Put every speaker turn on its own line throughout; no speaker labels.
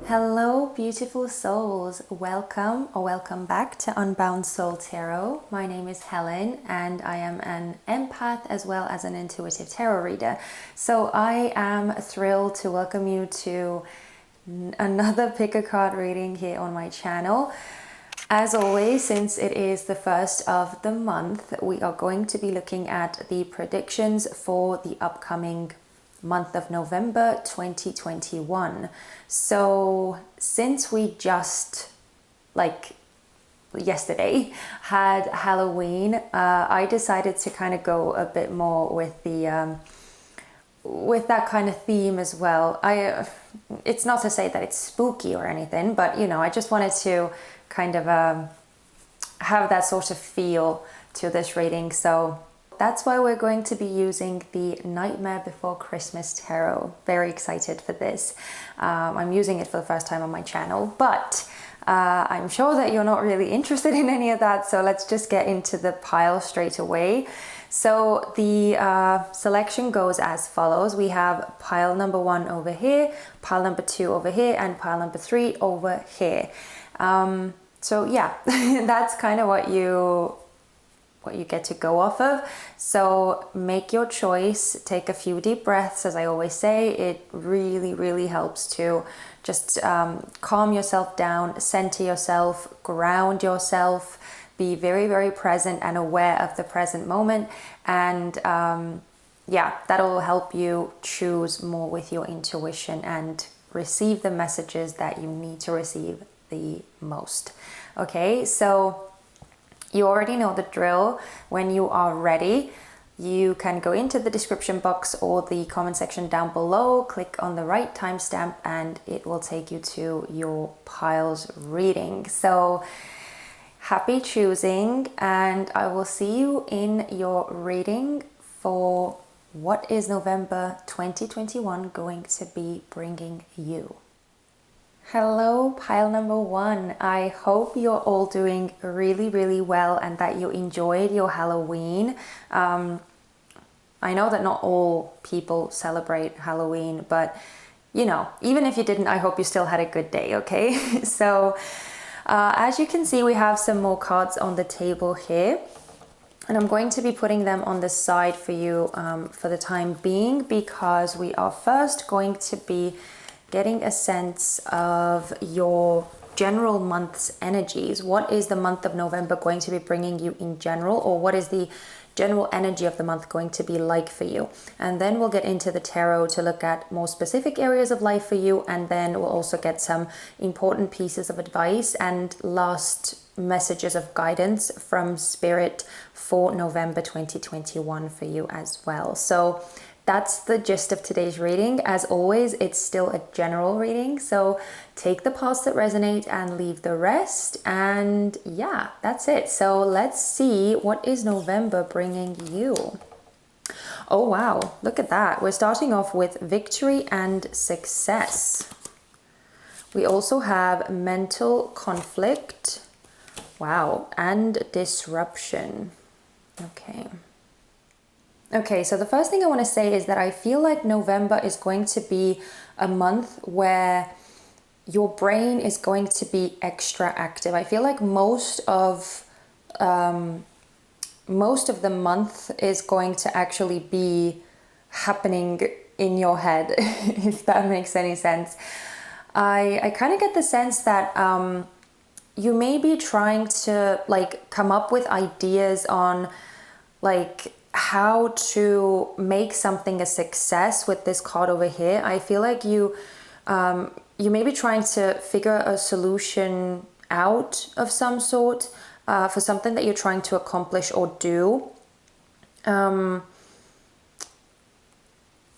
Hello, beautiful souls. Welcome or welcome back to Unbound Soul Tarot. My name is Helen and I am an empath as well as an intuitive tarot reader. So I am thrilled to welcome you to another pick a card reading here on my channel. As always, since it is the first of the month, we are going to be looking at the predictions for the upcoming month of November 2021. So since we just yesterday had Halloween, I decided to kind of go a bit more with the with that kind of theme as well. It's not to say that it's spooky or anything, but you know, I just wanted to kind of have that sort of feel to this reading. So that's why we're going to be using the Nightmare Before Christmas Tarot. Very excited for this. I'm using it for the first time on my channel, but I'm sure that you're not really interested in any of that. So let's just get into the pile straight away. So the selection goes as follows. We have pile number 1 over here, pile number 2 over here, and pile number 3 over here. So yeah, that's kind of what you get to go off of. So make your choice, take a few deep breaths. As I always say, it really helps to just calm yourself down, center yourself, ground yourself, be very present and aware of the present moment. And yeah, that'll help you choose more with your intuition and receive the messages that you need to receive the most. Okay, so you already know the drill. When you are ready, you can go into the description box or the comment section down below, click on the right timestamp, and it will take you to your piles reading. So happy choosing, and I will see you in your reading for what is November 2021 going to be bringing you. Hello, pile number 1. I hope you're all doing really well and that you enjoyed your Halloween. I know that not all people celebrate Halloween, but you know, even if you didn't, I hope you still had a good day, okay? So as you can see, we have some more cards on the table here, and I'm going to be putting them on the side for you for the time being, because we are first going to be getting a sense of your general month's energies. What is the month of November going to be bringing you in general, or what is the general energy of the month going to be like for you? And then we'll get into the tarot to look at more specific areas of life for you, and then we'll also get some important pieces of advice and last messages of guidance from Spirit for November 2021 for you as well. So that's the gist of today's reading. As always, it's still a general reading, so take the parts that resonate and leave the rest. And yeah, that's it. So let's see, what is November bringing you? Oh wow, look at that. We're starting off with victory and success. We also have mental conflict. Wow, and disruption. Okay, so the first thing I want to say is that I feel like November is going to be a month where your brain is going to be extra active. I feel like most of the month is going to actually be happening in your head, if that makes any sense. I kind of get the sense that you may be trying to come up with ideas on how to make something a success with this card over here. I feel like you may be trying to figure a solution out of some sort for something that you're trying to accomplish or do.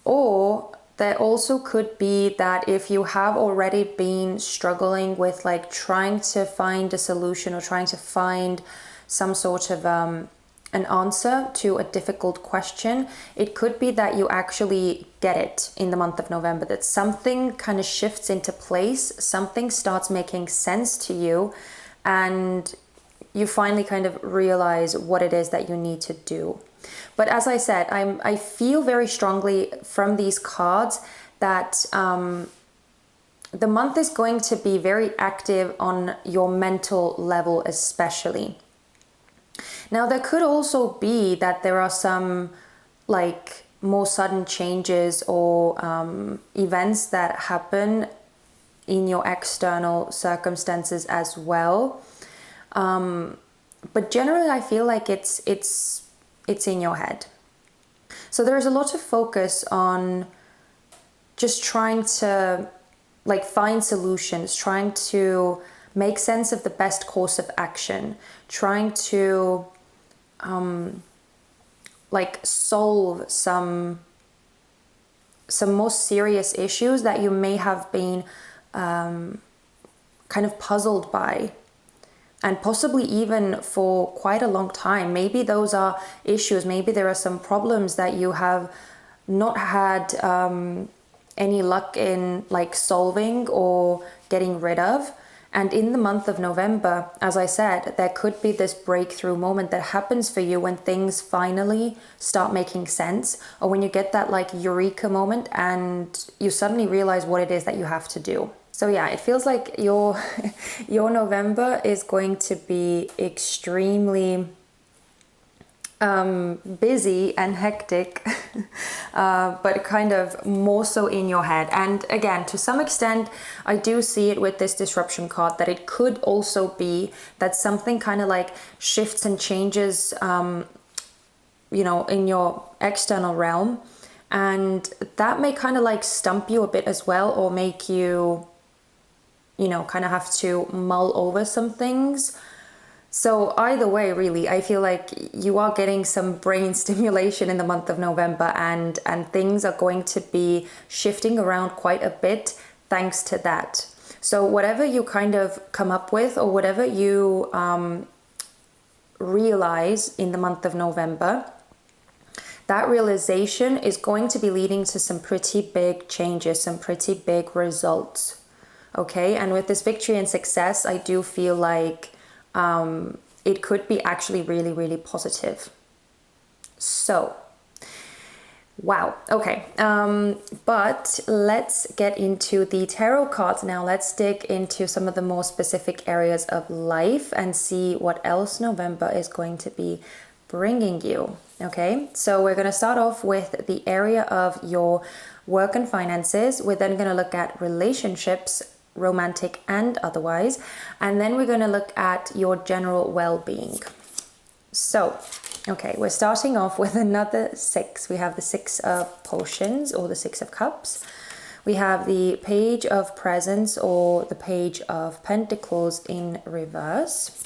Or there also could be that if you have already been struggling with trying to find a solution or trying to find some sort of an answer to a difficult question, it could be that you actually get it in the month of November, that something kind of shifts into place, something starts making sense to you, and you finally kind of realize what it is that you need to do. But as I said, I feel very strongly from these cards that the month is going to be very active on your mental level especially. Now, there could also be that there are some like more sudden changes or events that happen in your external circumstances as well. But generally, I feel like it's in your head. So there's a lot of focus on just trying to like find solutions, trying to make sense of the best course of action, trying to like solve some more serious issues that you may have been kind of puzzled by, and possibly even for quite a long time. Maybe those are issues, maybe there are some problems that you have not had any luck in like solving or getting rid of. And in the month of November, as I said, there could be this breakthrough moment that happens for you when things finally start making sense, or when you get that like eureka moment and you suddenly realize what it is that you have to do. So yeah, it feels like your November is going to be extremely busy and hectic, but kind of more so in your head. And again, to some extent, I do see it with this disruption card that it could also be that something kind of like shifts and changes, you know, in your external realm. And that may kind of like stump you a bit as well, or make you, you know, kind of have to mull over some things. So either way, really, I feel like you are getting some brain stimulation in the month of November, and things are going to be shifting around quite a bit thanks to that. So whatever you kind of come up with, or whatever you realize in the month of November, that realization is going to be leading to some pretty big changes, some pretty big results. Okay, and with this victory and success, I do feel like it could be actually really, really positive. So, wow. Okay. But let's get into the tarot cards now. Let's dig into some of the more specific areas of life and see what else November is going to be bringing you. Okay. So we're going to start off with the area of your work and finances. We're then going to look at relationships, romantic and otherwise, and then we're going to look at your general well-being. So, okay, we're starting off with another 6. We have the 6 of Potions, or the 6 of Cups. We have the Page of Presents, or the Page of Pentacles in reverse.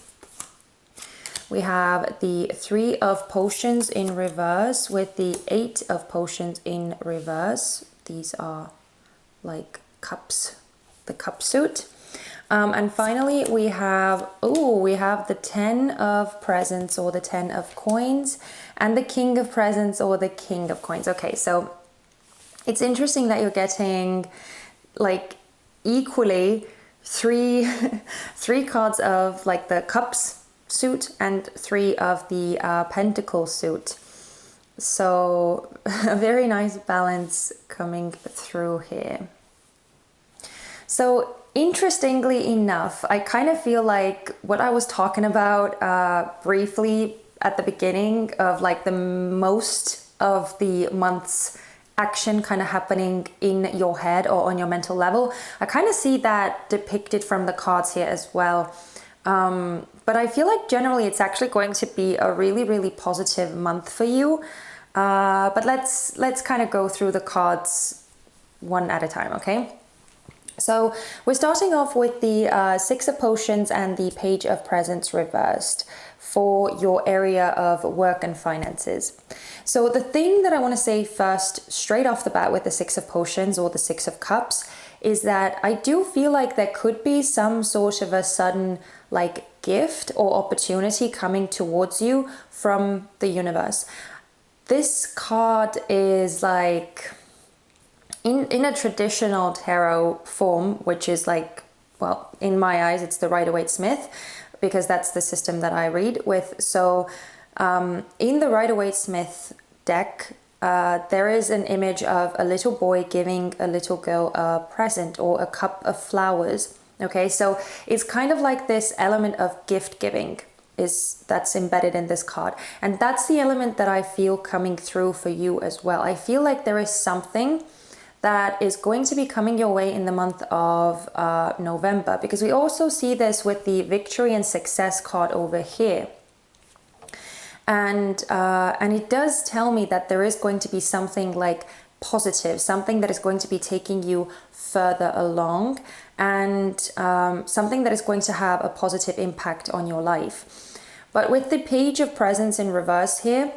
We have the 3 of Potions in reverse with the 8 of Potions in reverse. These are like cups, the cup suit. And finally we have the 10 of Presents, or the 10 of Coins, and the King of Presents, or the King of Coins. Okay, so it's interesting that you're getting like equally three cards of like the cups suit and 3 of the pentacle suit. So a very nice balance coming through here. So interestingly enough, I kind of feel like what I was talking about briefly at the beginning of like the most of the month's action kind of happening in your head or on your mental level, I kind of see that depicted from the cards here as well. But I feel like generally it's actually going to be a really, really positive month for you. But let's kind of go through the cards one at a time, okay? So we're starting off with the 6 of Potions and the Page of Presents reversed for your area of work and finances. So the thing that I want to say first, straight off the bat with the 6 of Potions or the 6 of Cups, is that I do feel like there could be some sort of a sudden like gift or opportunity coming towards you from the universe. This card is like in a traditional tarot form, which is like, well, in my eyes, it's the Rider-Waite-Smith. because that's the system that I read with. So in the Rider-Waite-Smith deck, there is an image of a little boy giving a little girl a present or a cup of flowers. Okay, so it's kind of like this element of gift giving that's embedded in this card. And that's the element that I feel coming through for you as well. I feel like there is something that is going to be coming your way in the month of November, because we also see this with the victory and success card over here. And it does tell me that there is going to be something like positive, something that is going to be taking you further along, and something that is going to have a positive impact on your life. But with the Page of Presents in reverse here,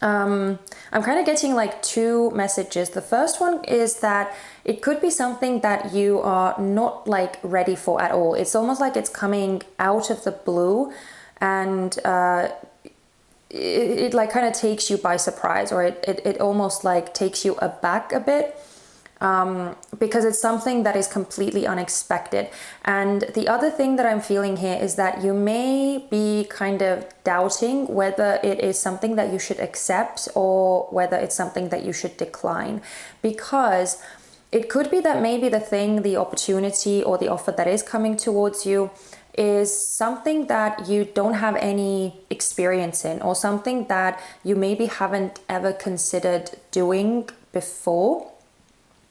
I'm kind of getting like two messages. The first one is that it could be something that you are not like ready for at all. It's almost like it's coming out of the blue, and it like kind of takes you by surprise, or it almost like takes you aback a bit, because it's something that is completely unexpected. And the other thing that I'm feeling here is that you may be kind of doubting whether it is something that you should accept or whether it's something that you should decline, because it could be that maybe the opportunity or the offer that is coming towards you is something that you don't have any experience in, or something that you maybe haven't ever considered doing before.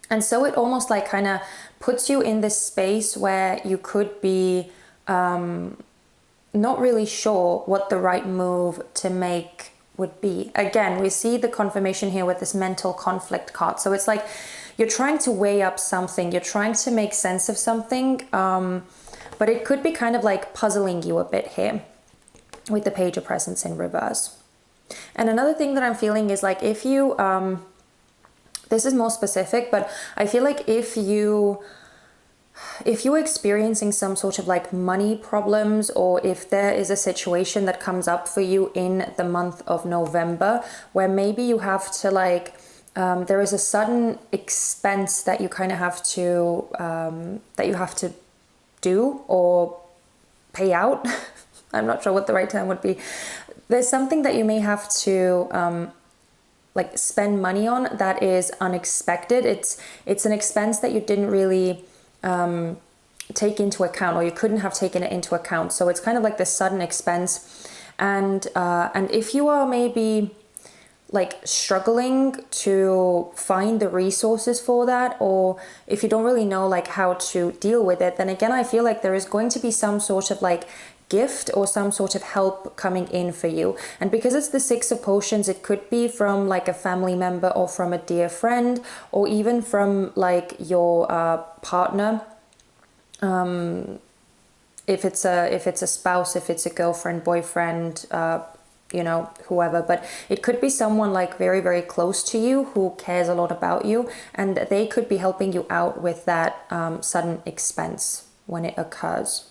And so it almost like kind of puts you in this space where you could be not really sure what the right move to make would be. Again, we see the confirmation here with this mental conflict card. So it's like you're trying to weigh up something, you're trying to make sense of something, but it could be kind of like puzzling you a bit here with the Page of Presents in reverse. And another thing that I'm feeling is like if you, this is more specific, but I feel like if you're experiencing some sort of like money problems, or if there is a situation that comes up for you in the month of November where maybe you have to like, there is a sudden expense that you kind of have to, do or pay out. I'm not sure what the right term would be. There's something that you may have to like spend money on that is unexpected. It's an expense that you didn't really take into account, or you couldn't have taken it into account. So it's kind of like this sudden expense, and if you are maybe like struggling to find the resources for that, or if you don't really know like how to deal with it, then again I feel like there is going to be some sort of like gift or some sort of help coming in for you. And because it's the Six of Potions, it could be from like a family member, or from a dear friend, or even from like your partner, if it's a spouse, if it's a girlfriend, boyfriend, you know, whoever. But it could be someone like very, very close to you who cares a lot about you, and they could be helping you out with that sudden expense when it occurs.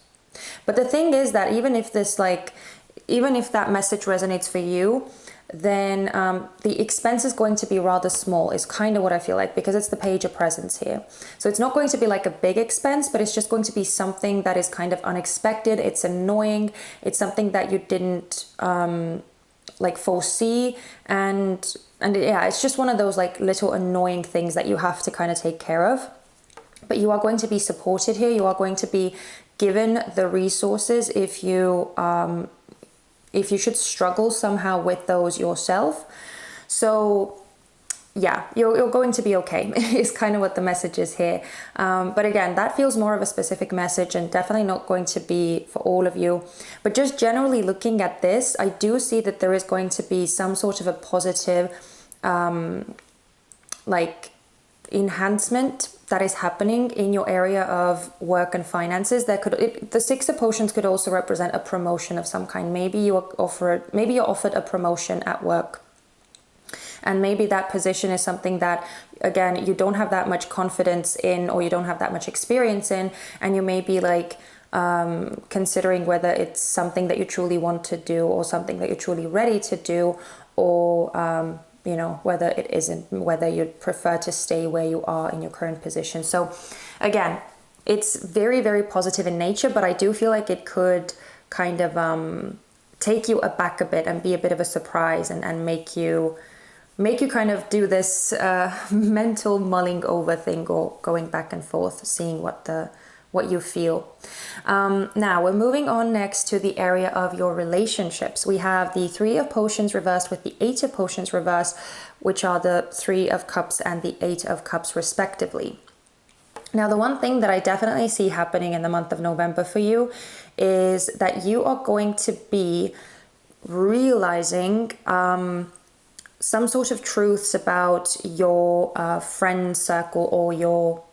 But the thing is that even if that message resonates for you, then the expense is going to be rather small, is kind of what I feel like, because it's the Page of Presents here. So it's not going to be like a big expense, but it's just going to be something that is kind of unexpected. It's annoying. It's something that you didn't like foresee. And yeah, it's just one of those like little annoying things that you have to kind of take care of. But you are going to be supported here. You are going to be given the resources if you should struggle somehow with those yourself. So yeah, you're going to be okay is kind of what the message is here. But again, that feels more of a specific message, and definitely not going to be for all of you. But just generally looking at this, I do see that there is going to be some sort of a positive like enhancement that is happening in your area of work and finances. The Six of Potions could also represent a promotion of some kind. Maybe you're offered a promotion at work, and maybe that position is something that, again, you don't have that much confidence in, or you don't have that much experience in, and you may be like considering whether it's something that you truly want to do, or something that you're truly ready to do, or you know, whether it isn't, whether you'd prefer to stay where you are in your current position. So again, it's very, very positive in nature, but I do feel like it could kind of take you aback a bit and be a bit of a surprise, and make you kind of do this mental mulling over thing, or going back and forth, seeing what you feel. Now we're moving on next to the area of your relationships. We have the Three of Potions reversed with the Eight of Potions reversed, which are the Three of Cups and the Eight of Cups respectively. Now, the one thing that I definitely see happening in the month of November for you is that you are going to be realizing some sort of truths about your friend circle, or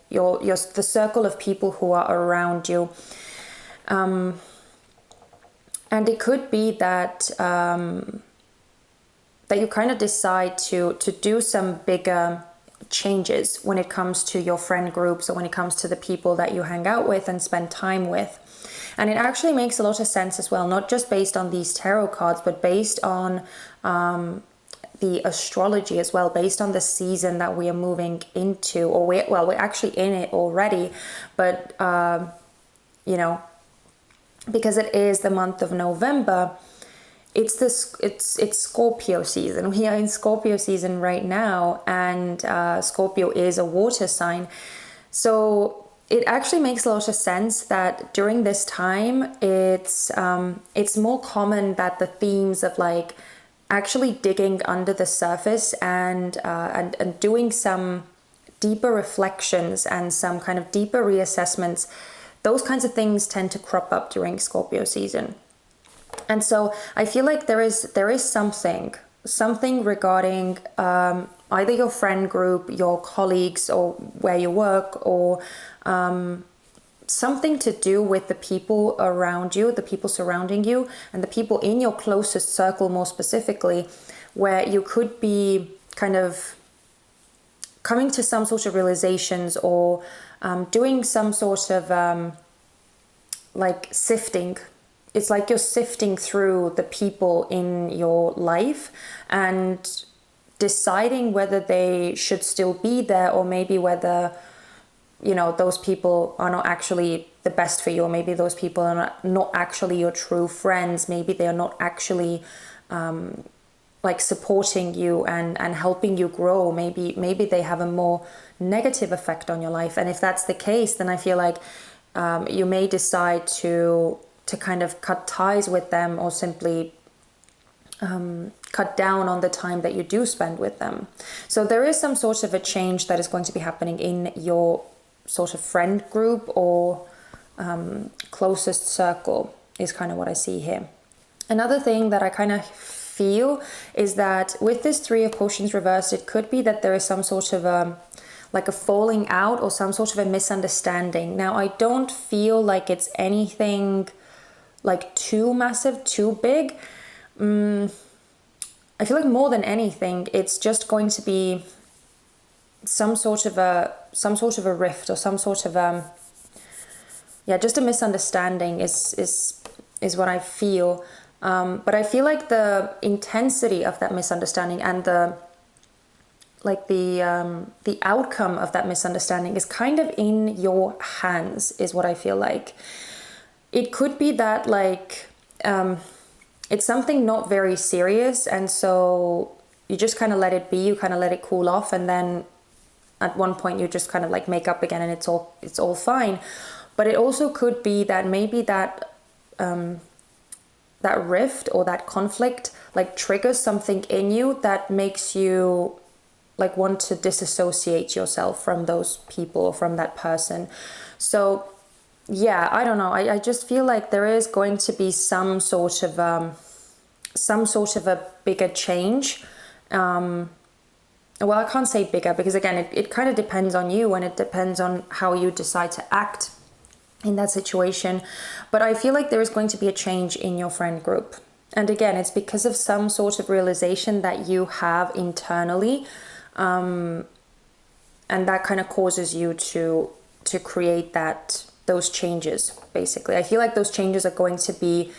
the circle of people who are around you. And it could be that that you kind of decide to do some bigger changes when it comes to your friend groups, or when it comes to the people that you hang out with and spend time with. And it actually makes a lot of sense as well, not just based on these tarot cards, but based on the astrology as well, based on the season that we are moving into, or we're actually in it already, but you know, because it is the month of November, it's Scorpio season. We are in Scorpio season right now, and Scorpio is a water sign. So it actually makes a lot of sense that during this time, it's more common that the themes of like actually digging under the surface and doing some deeper reflections and some kind of deeper reassessments, those kinds of things tend to crop up during Scorpio season. And so I feel like there is something regarding either your friend group, your colleagues, or where you work, or something to do with the people around you, the people surrounding you, and the people in your closest circle more specifically, where you could be kind of coming to some sort of realizations, or doing some sort of like sifting. It's like you're sifting through the people in your life and deciding whether they should still be there, or maybe whether, you know, those people are not actually the best for you, or maybe those people are not actually your true friends. Maybe they are not actually like supporting you and helping you grow. Maybe they have a more negative effect on your life. And if that's the case, then I feel like you may decide to kind of cut ties with them, or simply cut down on the time that you do spend with them. So there is some sort of a change that is going to be happening in your sort of friend group, or closest circle, is kind of what I see here. Another thing that I kind of feel is that with this Three of Potions reversed, it could be that there is some sort of like a falling out, or some sort of a misunderstanding. Now, I don't feel like it's anything like too massive, too big. I feel like more than anything, it's just going to be some sort of a rift, or some sort of just a misunderstanding is what I feel. But I feel like the intensity of that misunderstanding, and the outcome of that misunderstanding is kind of in your hands, is what I feel like. It could be that like it's something not very serious, and so you just kind of let it be, you kind of let it cool off, and then at one point you just kind of like make up again, and it's all fine. But it also could be that maybe that that rift, or that conflict, like triggers something in you that makes you like want to disassociate yourself from those people, or from that person. So yeah, I don't know. I just feel like there is going to be some sort of a bigger change. Well, I can't say bigger, because again, it kind of depends on you, and it depends on how you decide to act in that situation. But I feel like there is going to be a change in your friend group. And again, it's because of some sort of realization that you have internally. And that kind of causes you to create those changes, basically. I feel like those changes are going to be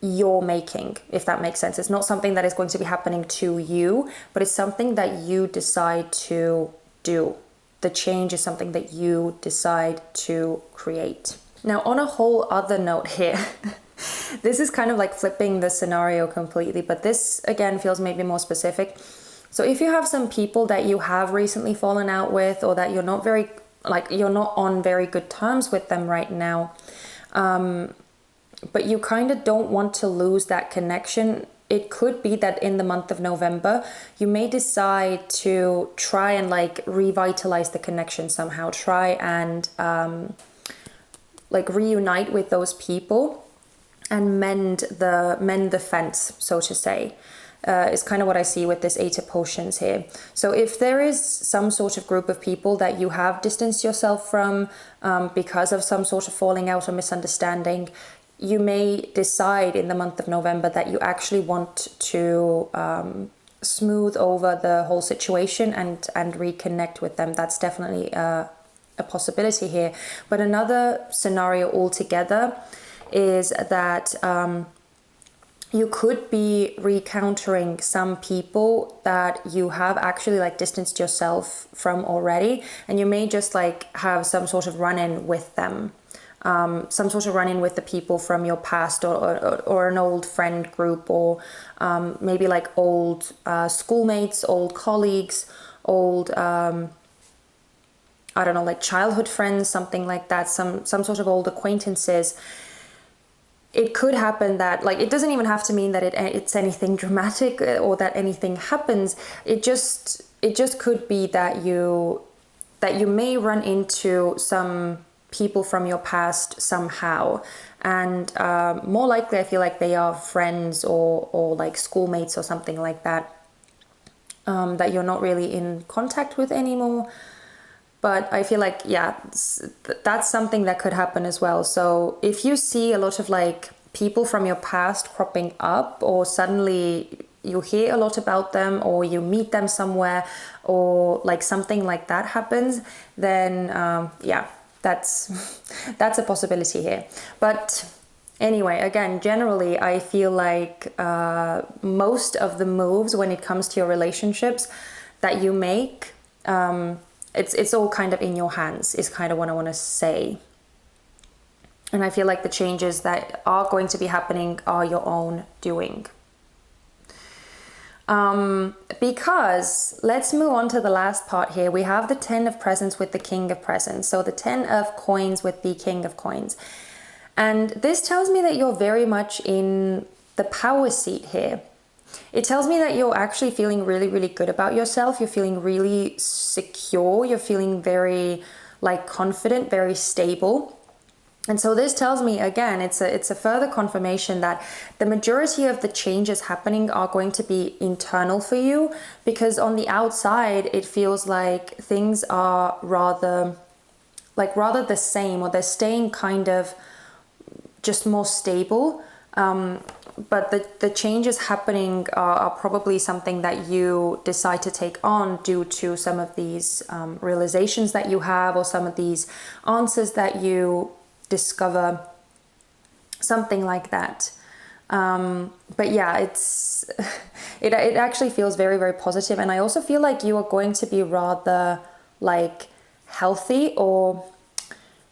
your making, if that makes sense. It's not something that is going to be happening to you, but it's something that you decide to do. The change is something that you decide to create. Now, on a whole other note here, This is kind of like flipping the scenario completely, but this again feels maybe more specific. So if you have some people that you have recently fallen out with, or that you're not very, like you're not on very good terms with them right now, but you kind of don't want to lose that connection, it could be that in the month of November, you may decide to try and like revitalize the connection somehow, try and like reunite with those people and mend the fence, so to say. Is kind of what I see with this Eight of Potions here. So if there is some sort of group of people that you have distanced yourself from because of some sort of falling out or misunderstanding, you may decide in the month of November that you actually want to smooth over the whole situation and reconnect with them. That's definitely a possibility here. But another scenario altogether is that you could be recountering some people that you have actually like distanced yourself from already, and you may just like have some sort of run-in with them, some sort of run-in with the people from your past, or an old friend group, or maybe like old schoolmates, old colleagues, old I don't know, like childhood friends, something like that, some sort of old acquaintances. It could happen that, like, it doesn't even have to mean that it's anything dramatic or that anything happens. It just could be that you may run into some people from your past somehow, and more likely I feel like they are friends or like schoolmates or something like that, that you're not really in contact with anymore. But I feel like, yeah, that's something that could happen as well. So if you see a lot of like people from your past cropping up, or suddenly you hear a lot about them, or you meet them somewhere, or like something like that happens, then yeah, that's a possibility here. But anyway, again, generally, I feel like most of the moves when it comes to your relationships that you make, it's all kind of in your hands, is kind of what I want to say. And I feel like the changes that are going to be happening are your own doing. Because let's move on to the last part here. We have the 10 of Presents with the King of Presents. So the 10 of Coins with the King of Coins. And this tells me that you're very much in the power seat here. It tells me that you're actually feeling really, really good about yourself. You're feeling really secure. You're feeling very like confident, very stable. And so this tells me, again, it's a further confirmation that the majority of the changes happening are going to be internal for you, because on the outside, it feels like things are rather the same, or they're staying kind of just more stable. But the changes happening are probably something that you decide to take on due to some of these realizations that you have, or some of these answers that you discover, something like that. But yeah, it actually feels very, very positive. And I also feel like you are going to be rather like healthy, or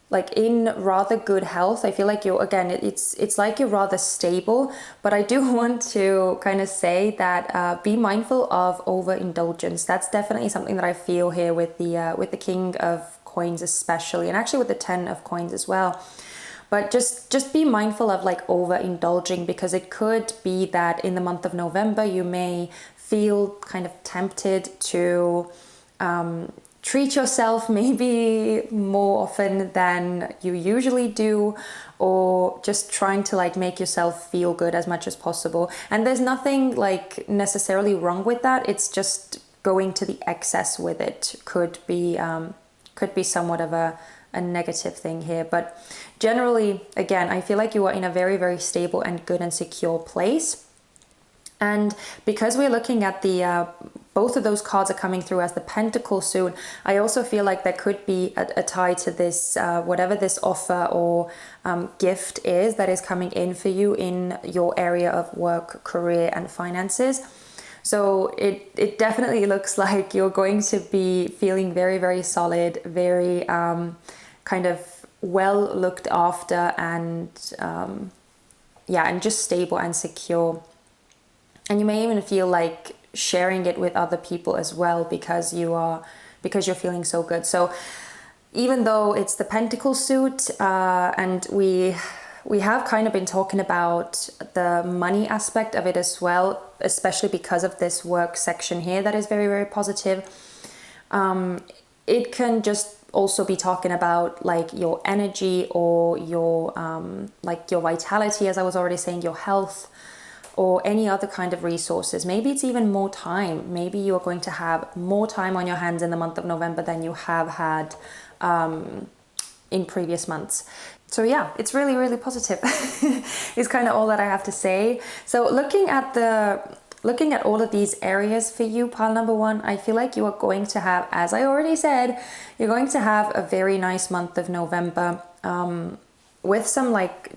like in rather good health. I feel like you're, again, it's like you're rather stable. But I do want to kind of say that be mindful of overindulgence. That's definitely something that I feel here with the King of Coins especially, and actually with the 10 of Coins as well. But just be mindful of like overindulging, because it could be that in the month of November you may feel kind of tempted to treat yourself maybe more often than you usually do, or just trying to like make yourself feel good as much as possible. And there's nothing like necessarily wrong with that. It's just going to the excess with it could be somewhat of a negative thing here. But generally, again, I feel like you are in a very, very stable and good and secure place. And because we're looking at the both of those cards are coming through as the Pentacle soon, I also feel like there could be a tie to this, whatever this offer or gift is that is coming in for you in your area of work, career, and finances. So it definitely looks like you're going to be feeling very, very solid, very kind of well looked after, and and just stable and secure. And you may even feel like sharing it with other people as well, because you're feeling so good. So even though it's the Pentacle suit, and we have kind of been talking about the money aspect of it as well, especially because of this work section here that is very, very positive. It can just also be talking about like your energy, or your like your vitality, as I was already saying, your health, or any other kind of resources. Maybe it's even more time. Maybe you're going to have more time on your hands in the month of November than you have had in previous months. So yeah, it's really, really positive is kind of all that I have to say. So looking at all of these areas for you, pile number one, I feel like you are going to have, as I already said, you're going to have a very nice month of November, with some like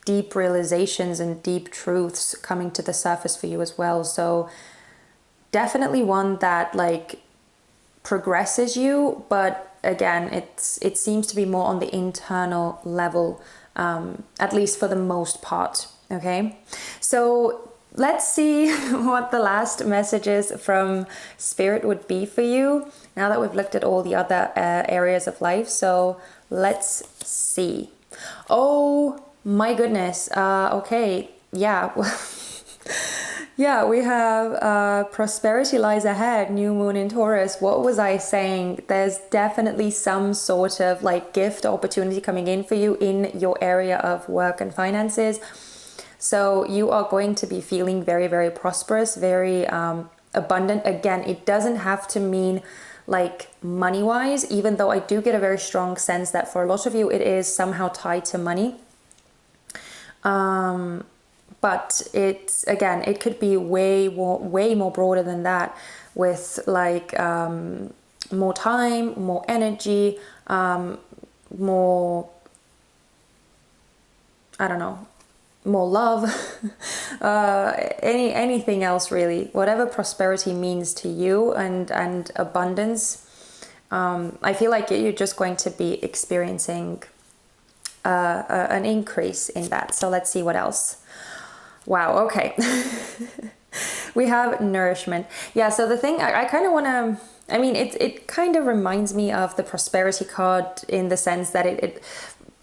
deep realizations and deep truths coming to the surface for you as well. So definitely one that like progresses you, but again, it seems to be more on the internal level, at least for the most part. Okay, so let's see what the last messages from Spirit would be for you now that we've looked at all the other areas of life. So let's see. Oh my goodness. Okay, yeah. Yeah, we have prosperity lies ahead, new moon in Taurus. What was I saying? There's definitely some sort of like gift opportunity coming in for you in your area of work and finances. So you are going to be feeling very, very prosperous, very abundant. Again, it doesn't have to mean like money-wise, even though I do get a very strong sense that for a lot of you, it is somehow tied to money. But it's, again, it could be way more broader than that, with like more time, more energy, more, I don't know, more love, anything else really, whatever prosperity means to you, and abundance. I feel like you're just going to be experiencing an increase in that. So let's see what else. Wow, okay. We have nourishment. Yeah, so the thing, I kind of want to, I mean, it kind of reminds me of the prosperity card, in the sense that it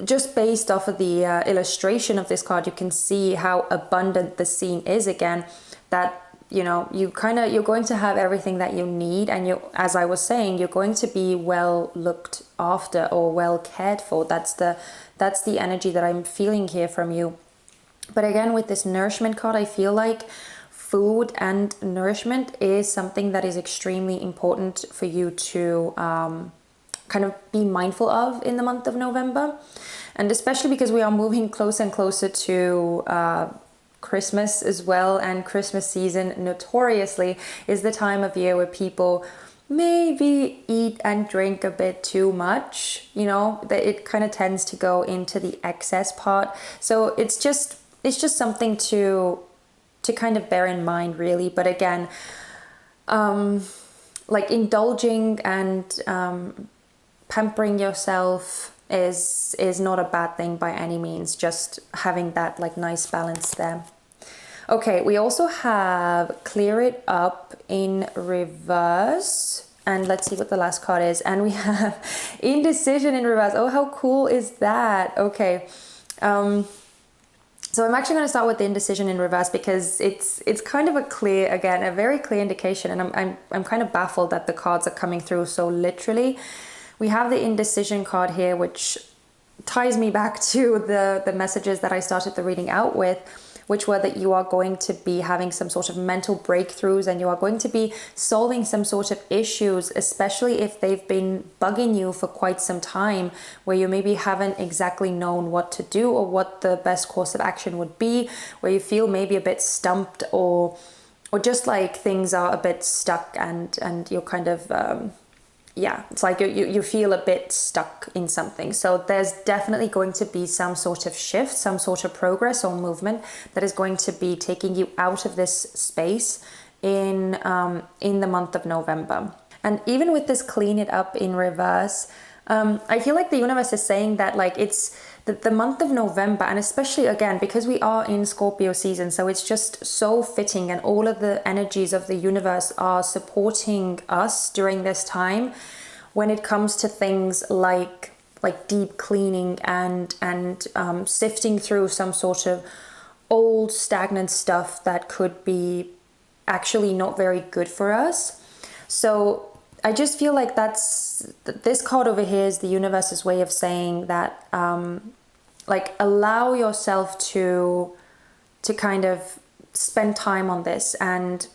just based off of the illustration of this card, you can see how abundant the scene is again, that, you know, you're going to have everything that you need, and you, as I was saying, you're going to be well looked after, or well cared for. That's the energy that I'm feeling here from you. But again, with this nourishment card, I feel like food and nourishment is something that is extremely important for you to kind of be mindful of in the month of November. And especially because we are moving closer and closer to Christmas as well. And Christmas season notoriously is the time of year where people maybe eat and drink a bit too much, you know, that it kind of tends to go into the excess part. So it's just something to kind of bear in mind, really. But again, like indulging and pampering yourself is not a bad thing by any means. Just having that like nice balance there. Okay, we also have Clear It Up in reverse. And let's see what the last card is. And we have Indecision in reverse. Oh, how cool is that? Okay. So I'm actually going to start with the indecision in reverse, because it's kind of a very clear indication, and I'm kind of baffled that the cards are coming through so literally. We have the indecision card here, which ties me back to the messages that I started the reading out with, which were that you are going to be having some sort of mental breakthroughs, and you are going to be solving some sort of issues, especially if they've been bugging you for quite some time, where you maybe haven't exactly known what to do or what the best course of action would be, where you feel maybe a bit stumped, or just like things are a bit stuck, and you're kind of yeah, it's like you feel a bit stuck in something. So there's definitely going to be some sort of shift, some sort of progress or movement that is going to be taking you out of this space in the month of November. And even with this Clean It Up in reverse, I feel like the universe is saying that like it's the month of November, and especially again, because we are in Scorpio season, so it's just so fitting, and all of the energies of the universe are supporting us during this time when it comes to things like deep cleaning and sifting through some sort of old stagnant stuff that could be actually not very good for us. So I just feel like this card over here is the universe's way of saying that like allow yourself to kind of spend time on this, and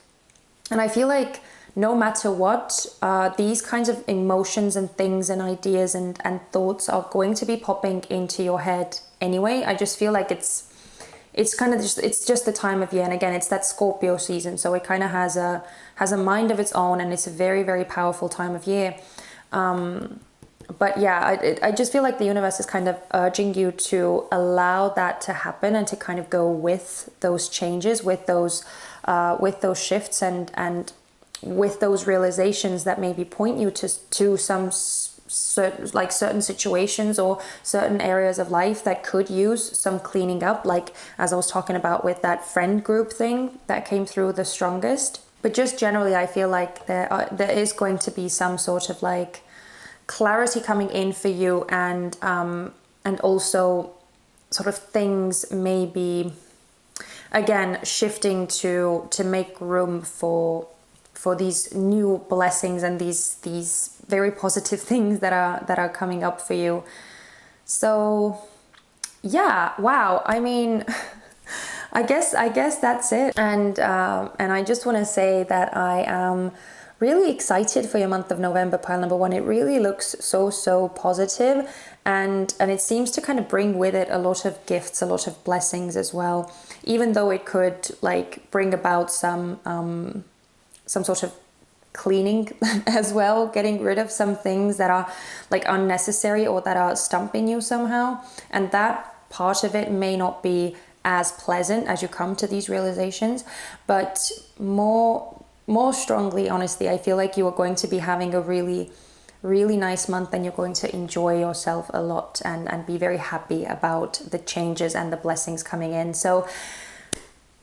I feel like no matter what, these kinds of emotions and things and ideas and thoughts are going to be popping into your head anyway. I just feel like it's kind of just the time of year, and again, it's that Scorpio season, so it kind of has a mind of its own, and it's a very, very powerful time of year. But yeah, I just feel like the universe is kind of urging you to allow that to happen and to kind of go with those changes, with those shifts, and with those realizations that maybe point you to some certain situations or certain areas of life that could use some cleaning up, like as I was talking about with that friend group thing that came through the strongest. But just generally, I feel like there is going to be some sort of like clarity coming in for you, and also sort of things maybe again shifting to make room for these new blessings and these very positive things that are coming up for you. So yeah, wow. I mean, I guess that's it. And I just want to say that I am really excited for your month of November, pile number one. It really looks so positive, and it seems to kind of bring with it a lot of gifts, a lot of blessings as well, even though it could like bring about some sort of cleaning as well, getting rid of some things that are like unnecessary or that are stumping you somehow. And that part of it may not be as pleasant as you come to these realizations, but more strongly, honestly, I feel like you are going to be having a really nice month, and you're going to enjoy yourself a lot and be very happy about the changes and the blessings coming in. So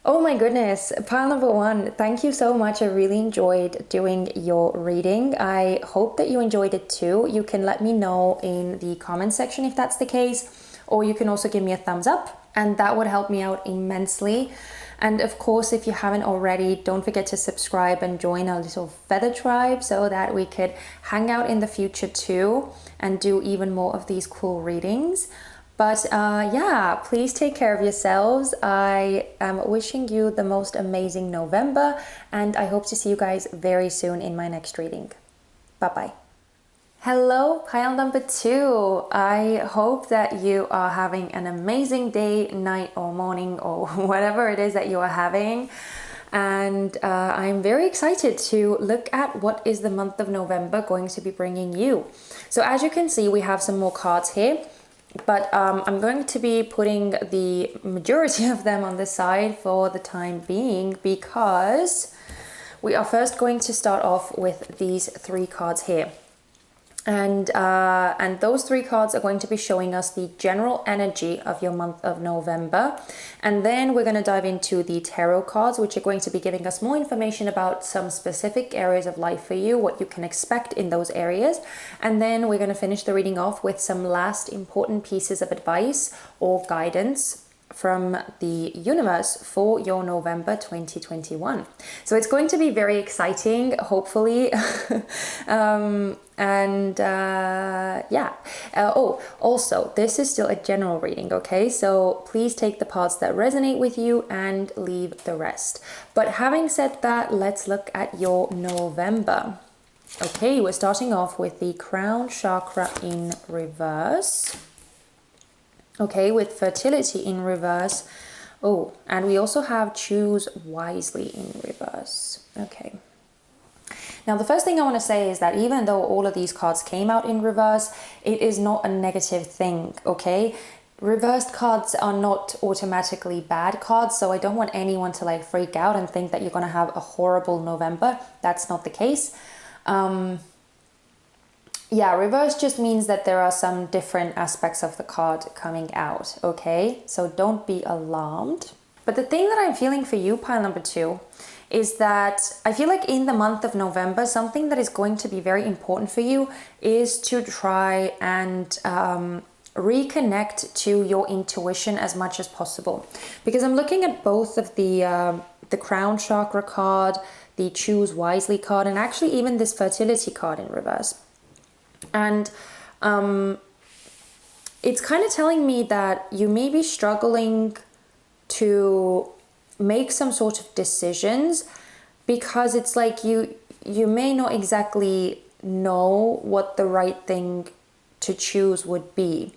oh my goodness, pile number one, thank you so much. I really enjoyed doing your reading. I hope that you enjoyed it too. You can let me know in the comment section if that's the case, or you can also give me a thumbs up, and that would help me out immensely. And of course, if you haven't already, don't forget to subscribe and join our little feather tribe so that we could hang out in the future too and do even more of these cool readings. But yeah, please take care of yourselves. I am wishing you the most amazing November, and I hope to see you guys very soon in my next reading. Bye-bye. Hello, pile number two. I hope that you are having an amazing day, night, or morning, or whatever it is that you are having. And I'm very excited to look at what is the month of November going to be bringing you. So as you can see, we have some more cards here. But I'm going to be putting the majority of them on the side for the time being, because we are first going to start off with these three cards here. And those three cards are going to be showing us the general energy of your month of November. And then we're going to dive into the tarot cards, which are going to be giving us more information about some specific areas of life for you, what you can expect in those areas. And then we're going to finish the reading off with some last important pieces of advice or guidance from the universe for your November 2021. So it's going to be very exciting, hopefully. Yeah. Oh, also, this is still a general reading, okay? So please take the parts that resonate with you and leave the rest. But having said that, let's look at your November. Okay, we're starting off with the crown chakra in reverse. Okay, with fertility in reverse. Oh, and we also have choose wisely in reverse. Okay. Now, the first thing I want to say is that even though all of these cards came out in reverse, it is not a negative thing, okay? Reversed cards are not automatically bad cards, so I don't want anyone to like freak out and think that you're going to have a horrible November. That's not the case. yeah, reverse just means that there are some different aspects of the card coming out, okay? So don't be alarmed. But the thing that I'm feeling for you, pile number 2, is that I feel like in the month of November, something that is going to be very important for you is to try and reconnect to your intuition as much as possible. Because I'm looking at both of the crown chakra card, the choose wisely card, and actually even this fertility card in reverse. And it's kind of telling me that you may be struggling to make some sort of decisions, because it's like you may not exactly know what the right thing to choose would be.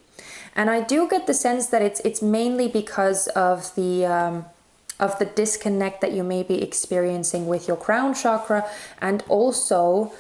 And I do get the sense that it's mainly because of the disconnect that you may be experiencing with your crown chakra, and also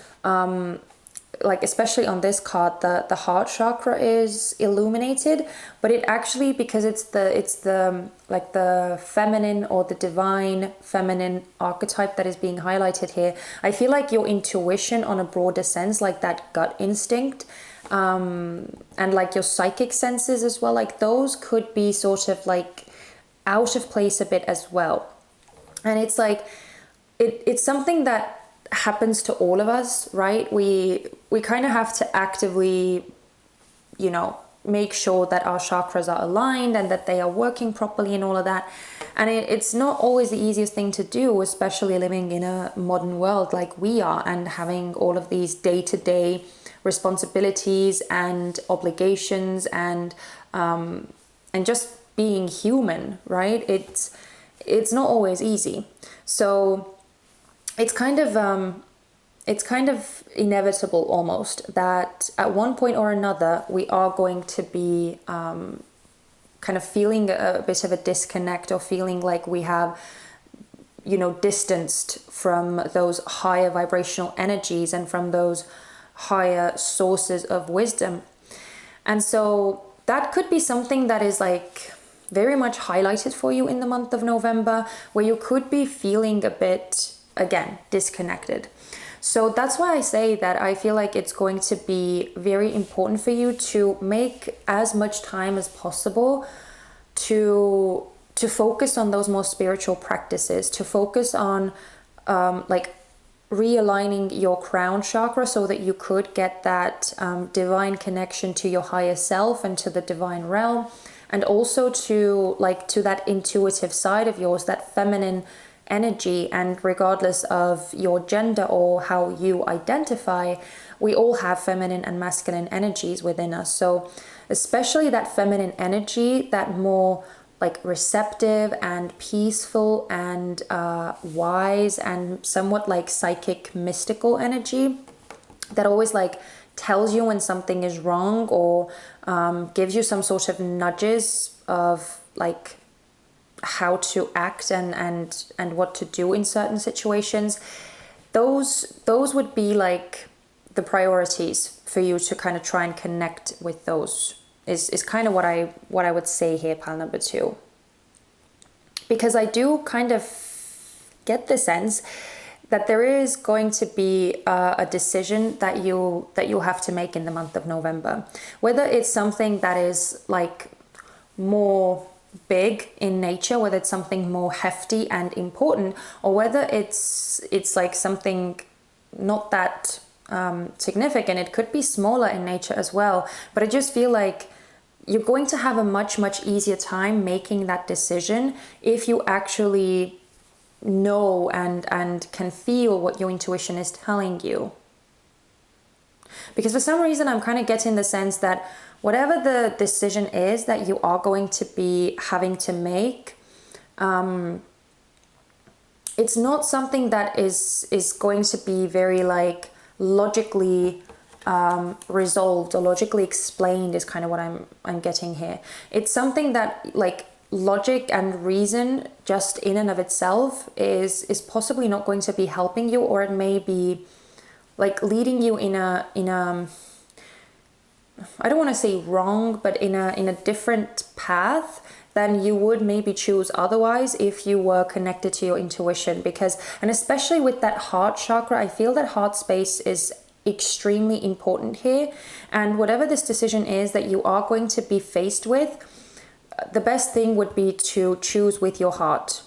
like especially on this card, the heart chakra is illuminated, but it actually, because it's the like the feminine or the divine feminine archetype that is being highlighted here, I feel like your intuition on a broader sense, like that gut instinct, and like your psychic senses as well, like those could be sort of like out of place a bit as well. And it's like it's something that happens to all of us, right? We kind of have to actively, you know, make sure that our chakras are aligned and that they are working properly and all of that. And it's not always the easiest thing to do, especially living in a modern world like we are, and having all of these day-to-day responsibilities and obligations, and just being human, right? It's not always easy. So it's kind of inevitable almost that at one point or another we are going to be kind of feeling a bit of a disconnect, or feeling like we have, you know, distanced from those higher vibrational energies and from those higher sources of wisdom. And so that could be something that is like very much highlighted for you in the month of November, where you could be feeling a bit, again, disconnected. So that's why I say that I feel like it's going to be very important for you to make as much time as possible to focus on those more spiritual practices, to focus on like realigning your crown chakra so that you could get that divine connection to your higher self and to the divine realm, and also to that intuitive side of yours, that feminine energy. And regardless of your gender or how you identify, we all have feminine and masculine energies within us. So especially that feminine energy, that more like receptive and peaceful and wise and somewhat like psychic mystical energy, that always like tells you when something is wrong, or gives you some sort of nudges of like how to act and what to do in certain situations. Those would be like the priorities for you to kind of try and connect with. Those is kind of what I would say here, pile number 2, because I do kind of get the sense that there is going to be a decision that you'll have to make in the month of November, whether it's something that is like more big in nature, whether it's something more hefty and important, or whether it's like something not that significant. It could be smaller in nature as well, but I just feel like you're going to have a much easier time making that decision if you actually know and can feel what your intuition is telling you. Because for some reason I'm kind of getting the sense that whatever the decision is that you are going to be having to make, it's not something that is going to be very like logically resolved or logically explained, is kind of what I'm getting here. It's something that like logic and reason just in and of itself is possibly not going to be helping you, or it may be like leading you in a I don't want to say wrong, but in a different path than you would maybe choose otherwise if you were connected to your intuition. Because, and especially with that heart chakra, I feel that heart space is extremely important here. And whatever this decision is that you are going to be faced with, the best thing would be to choose with your heart.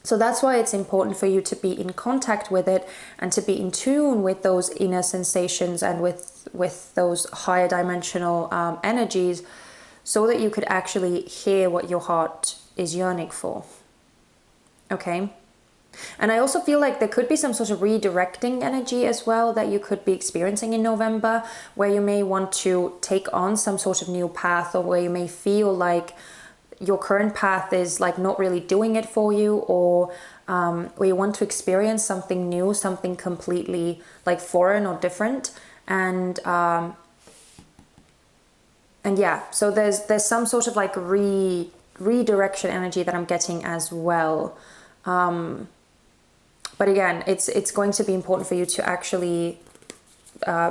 So that's why it's important for you to be in contact with it and to be in tune with those inner sensations and with those higher dimensional energies, so that you could actually hear what your heart is yearning for. Okay? And I also feel like there could be some sort of redirecting energy as well that you could be experiencing in November, where you may want to take on some sort of new path, or where you may feel like your current path is like not really doing it for you, or where you want to experience something new, something completely like foreign or different. And yeah, so there's some sort of like redirection energy that I'm getting as well. But again, it's going to be important for you to actually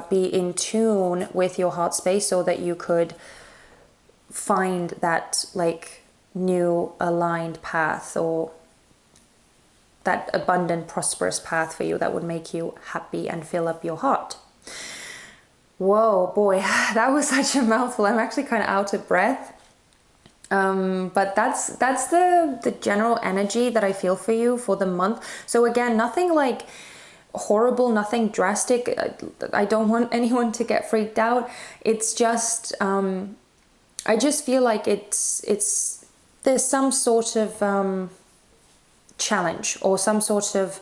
be in tune with your heart space, so that you could find that like new aligned path, or that abundant, prosperous path for you that would make you happy and fill up your heart. Whoa, boy, that was such a mouthful. I'm actually kind of out of breath. But that's the general energy that I feel for you for the month. So again, nothing like horrible, nothing drastic. I don't want anyone to get freaked out. It's just, I just feel like there's some sort of challenge, or some sort of,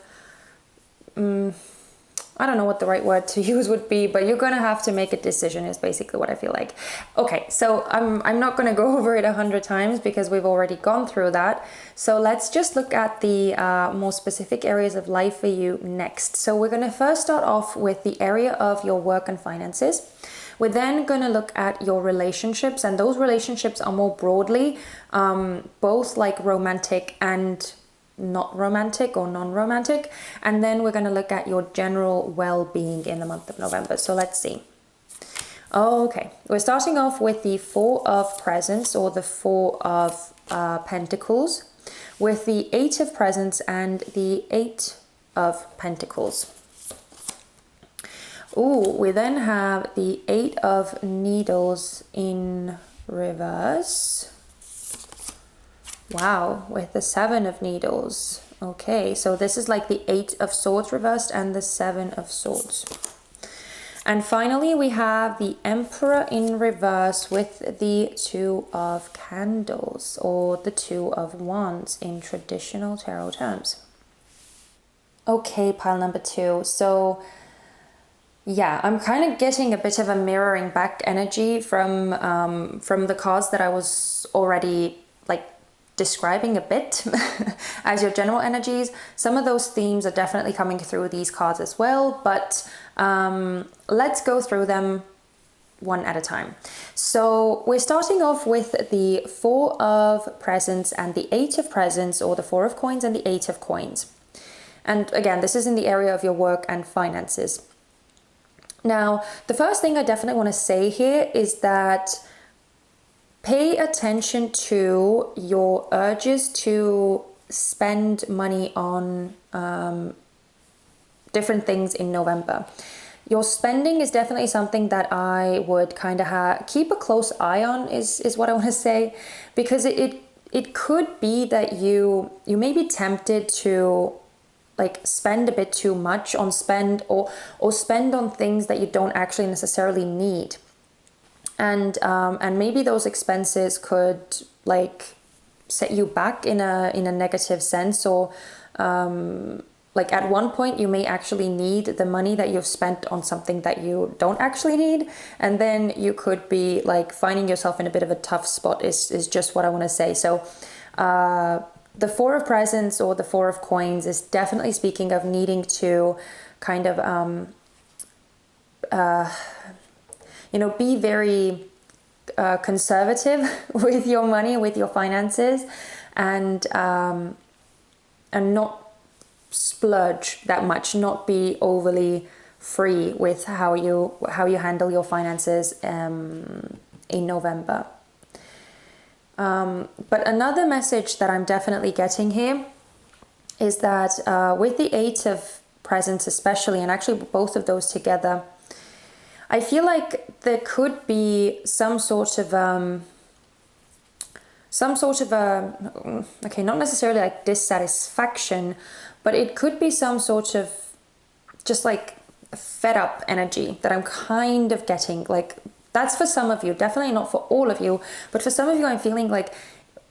I don't know what the right word to use would be, but you're going to have to make a decision is basically what I feel like. Okay, so I'm not going to go over it 100 times because we've already gone through that. So let's just look at the more specific areas of life for you next. So we're going to first start off with the area of your work and finances. We're then going to look at your relationships, and those relationships are more broadly both like romantic and not romantic or non-romantic. And then we're going to look at your general well-being in the month of November. So let's see. Okay, we're starting off with the Four of Presents, or the Four of Pentacles, with the Eight of Presents and the Eight of Pentacles. Ooh, we then have the Eight of Needles in reverse. Wow, with the Seven of Needles. Okay, so this is like the Eight of Swords reversed and the Seven of Swords. And finally, we have the Emperor in reverse with the Two of Candles, or the Two of Wands in traditional tarot terms. Okay, pile number 2. So yeah, I'm kind of getting a bit of a mirroring back energy from the cards that I was already like describing a bit as your general energies. Some of those themes are definitely coming through these cards as well, but let's go through them one at a time. So we're starting off with the Four of Presents and the Eight of Presents, or the Four of Coins and the Eight of Coins. And again, this is in the area of your work and finances. Now, the first thing I definitely want to say here is that pay attention to your urges to spend money on different things in November. Your spending is definitely something that I would kind of keep a close eye on, is what I want to say, because it could be that you may be tempted to like spend a bit too much on spend or spend on things that you don't actually necessarily need. And maybe those expenses could like set you back in a negative sense, or like at one point you may actually need the money that you've spent on something that you don't actually need, and then you could be like finding yourself in a bit of a tough spot is just what I want to say. So the Four of Presents or the Four of Coins is definitely speaking of needing to kind of be very conservative with your money, with your finances, and not splurge that much, not be overly free with how you handle your finances in November. But another message that I'm definitely getting here is that with the Eight of presence especially, and actually both of those together, I feel like there could be some sort of okay, not necessarily like dissatisfaction, but it could be some sort of just like fed up energy that I'm kind of getting. Like, that's for some of you, definitely not for all of you, but for some of you, I'm feeling like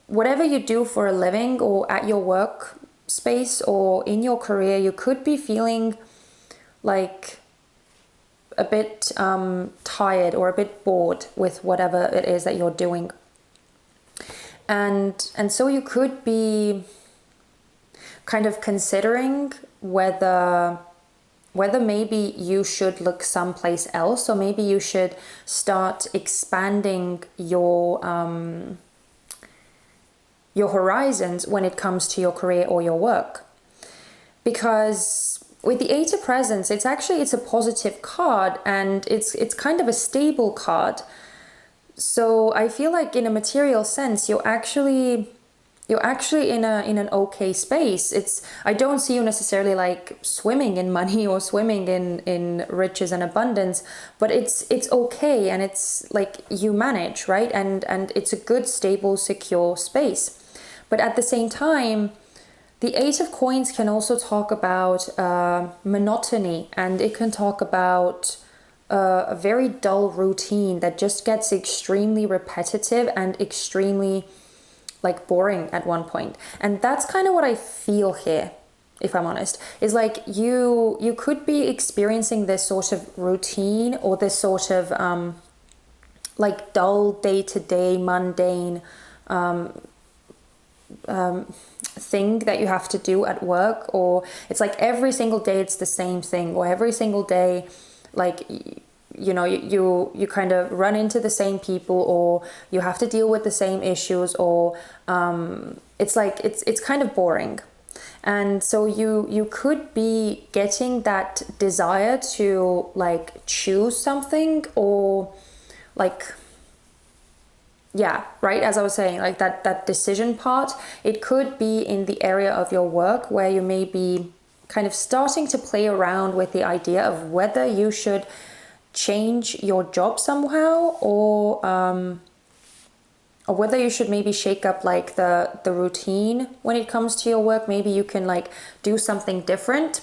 whatever you do for a living or at your work space or in your career, you could be feeling like a bit tired or a bit bored with whatever it is that you're doing. And so you could be kind of considering whether maybe you should look someplace else, or maybe you should start expanding your horizons when it comes to your career or your work. Because with the Eight of Presents, it's a positive card, and it's kind of a stable card. So I feel like in a material sense, you're actually in an okay space. I don't see you necessarily like swimming in money or swimming in riches and abundance, but it's okay, and it's like you manage, right? And it's a good, stable, secure space. But at the same time, the Eight of Coins can also talk about monotony, and it can talk about a very dull routine that just gets extremely repetitive and extremely like boring at one point. And that's kind of what I feel here, if I'm honest, is like you could be experiencing this sort of routine or this sort of like dull day-to-day mundane thing that you have to do at work, or it's like every single day it's the same thing, or every single day like you kind of run into the same people, or you have to deal with the same issues, or it's like it's kind of boring. And so you could be getting that desire to like choose something, or like, yeah, right, as I was saying, like that decision part. It could be in the area of your work where you may be kind of starting to play around with the idea of whether you should change your job somehow, or whether you should maybe shake up like the routine when it comes to your work. Maybe you can like do something different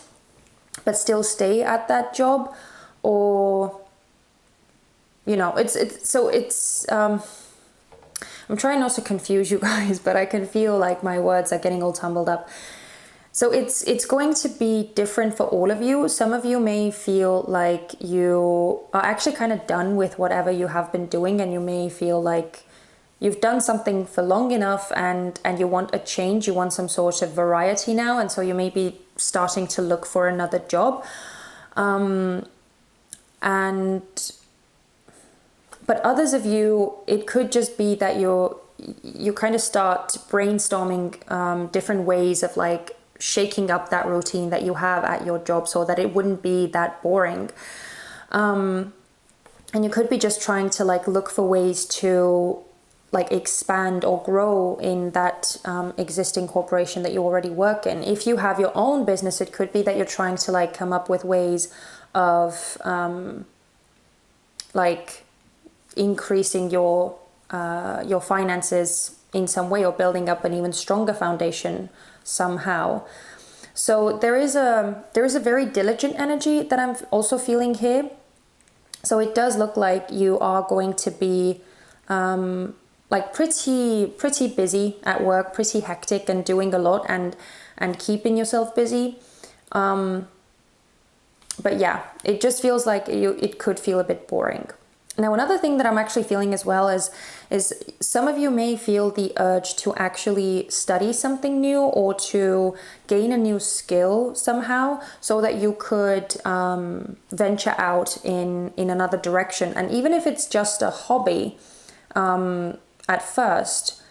but still stay at that job, or I'm trying not to confuse you guys, but I can feel like my words are getting all tumbled up. So it's going to be different for all of you. Some of you may feel like you are actually kind of done with whatever you have been doing, and you may feel like you've done something for long enough, and you want a change, you want some sort of variety now, and so you may be starting to look for another job. But others of you, it could just be that you kind of start brainstorming different ways of like shaking up that routine that you have at your job so that it wouldn't be that boring. And you could be just trying to like look for ways to like expand or grow in that existing corporation that you already work in. If you have your own business, it could be that you're trying to like come up with ways of like increasing your finances in some way, or building up an even stronger foundation somehow. So there is a very diligent energy that I'm also feeling here. So it does look like you are going to be like pretty busy at work, pretty hectic and doing a lot and keeping yourself busy. But yeah, it just feels like it could feel a bit boring. Now, another thing that I'm actually feeling as well is some of you may feel the urge to actually study something new, or to gain a new skill somehow, so that you could venture out in another direction. And even if it's just a hobby at first,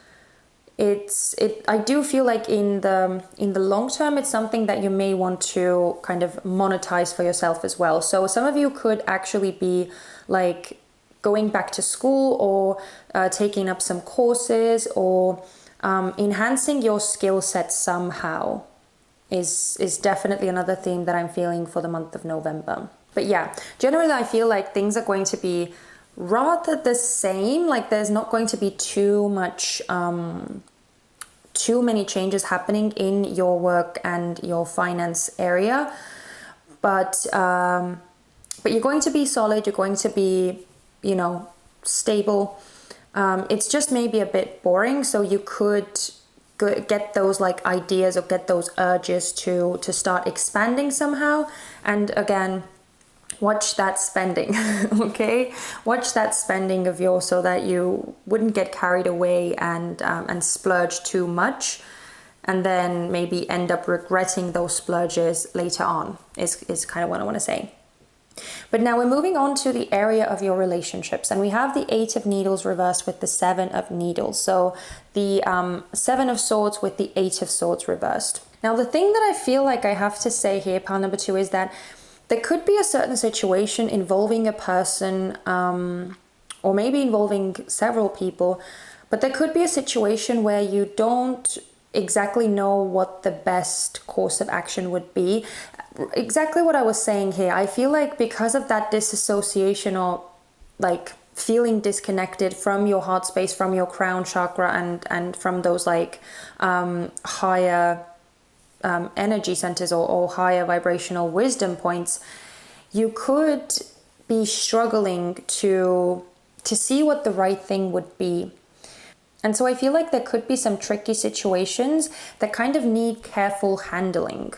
I do feel like in the long term, it's something that you may want to kind of monetize for yourself as well. So some of you could actually be like going back to school, or taking up some courses, or enhancing your skill set somehow. is definitely another theme that I'm feeling for the month of November. But yeah, generally I feel like things are going to be rather the same. Like there's not going to be too many changes happening in your work and your finance area. But you're going to be solid, you're going to be, stable. It's just maybe a bit boring, so you could get those like ideas or get those urges to start expanding somehow. And again, watch that spending. Okay, watch that spending of yours so that you wouldn't get carried away and splurge too much, and then maybe end up regretting those splurges later on, is kind of what I want to say. But now we're moving on to the area of your relationships, and we have the 8 of Needles reversed with the 7 of Needles. So the 7 of Swords with the 8 of Swords reversed. Now the thing that I feel like I have to say here, pile number 2, is that there could be a certain situation involving a person, or maybe involving several people, but there could be a situation where you don't exactly know what the best course of action would be. Exactly what I was saying here. I feel like because of that disassociation, or like feeling disconnected from your heart space, from your crown chakra, and from those like higher energy centers or higher vibrational wisdom points, you could be struggling to see what the right thing would be. And so I feel like there could be some tricky situations that kind of need careful handling,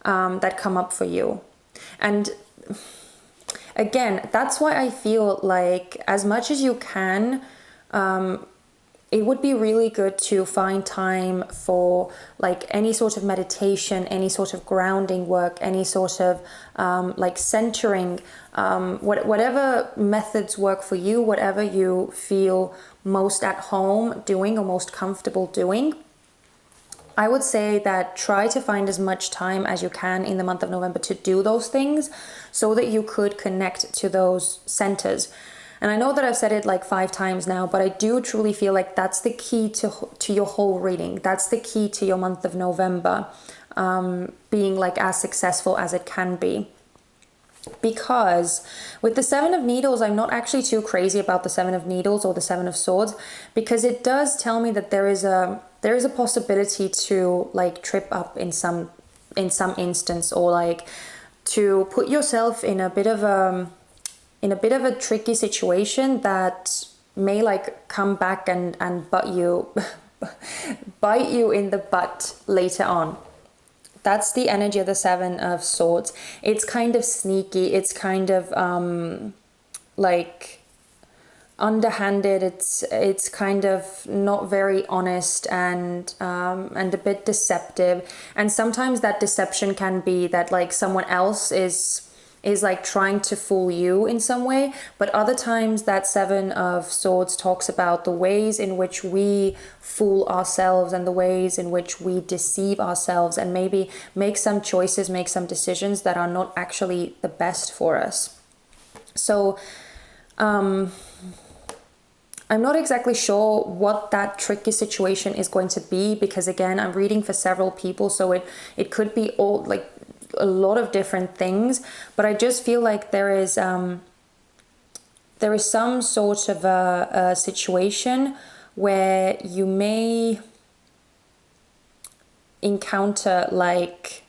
that come up for you. And again, that's why I feel like as much as you can, it would be really good to find time for like any sort of meditation, any sort of grounding work, any sort of like centering, whatever methods work for you, whatever you feel most at home doing or most comfortable doing. I would say that try to find as much time as you can in the month of November to do those things so that you could connect to those centers. And I know that I've said it like 5 times now, but I do truly feel like that's the key to your whole reading. That's the key to your month of November being like as successful as it can be. Because with the 7 of Needles, I'm not actually too crazy about the 7 of Needles or the 7 of Swords, because it does tell me that there is a possibility to like trip up in some instance, or like to put yourself in a bit of a tricky situation that may like come back and bite you in the butt later on. That's the energy of the 7 of Swords. It's kind of sneaky. It's kind of like underhanded. It's kind of not very honest and a bit deceptive. And sometimes that deception can be that like someone else is like trying to fool you in some way, but other times that 7 of Swords talks about the ways in which we fool ourselves and the ways in which we deceive ourselves and maybe make some choices, make some decisions that are not actually the best for us. So I'm not exactly sure what that tricky situation is going to be, because again, I'm reading for several people, so it could be all like a lot of different things, but I just feel like there is some sort of a situation where you may encounter like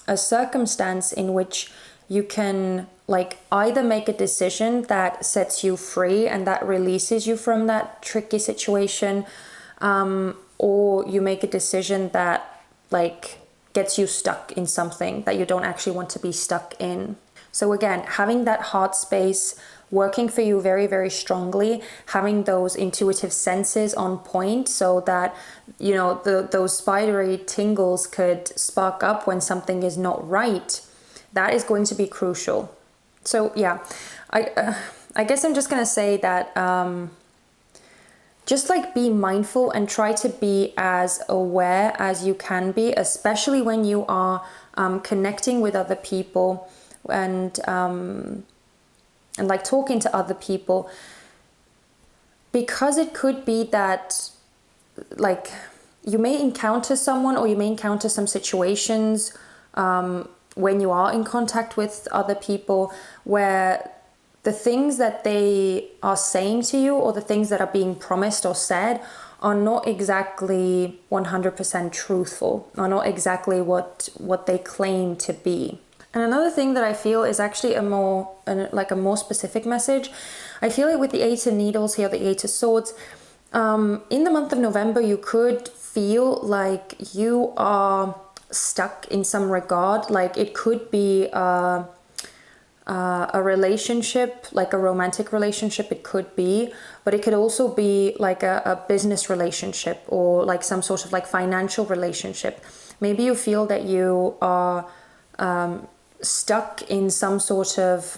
a circumstance in which you can like either make a decision that sets you free and that releases you from that tricky situation, or you make a decision that like gets you stuck in something that you don't actually want to be stuck in. So again, having that heart space working for you very, very strongly, having those intuitive senses on point so that, you know, those spidery tingles could spark up when something is not right, that is going to be crucial. So yeah, I guess I'm just going to say that just like be mindful and try to be as aware as you can be, especially when you are connecting with other people and like talking to other people, because it could be that like you may encounter someone, or you may encounter some situations when you are in contact with other people where the things that they are saying to you, or the things that are being promised or said, are not exactly 100% truthful, are not exactly what they claim to be. And another thing that I feel is actually a more specific message. I feel like with the Eight of Needles here, the Eight of Swords, in the month of November, you could feel like you are stuck in some regard. Like it could be a relationship, like a romantic relationship, it could be, but it could also be like a business relationship, or like some sort of like financial relationship. Maybe you feel that you are stuck in some sort of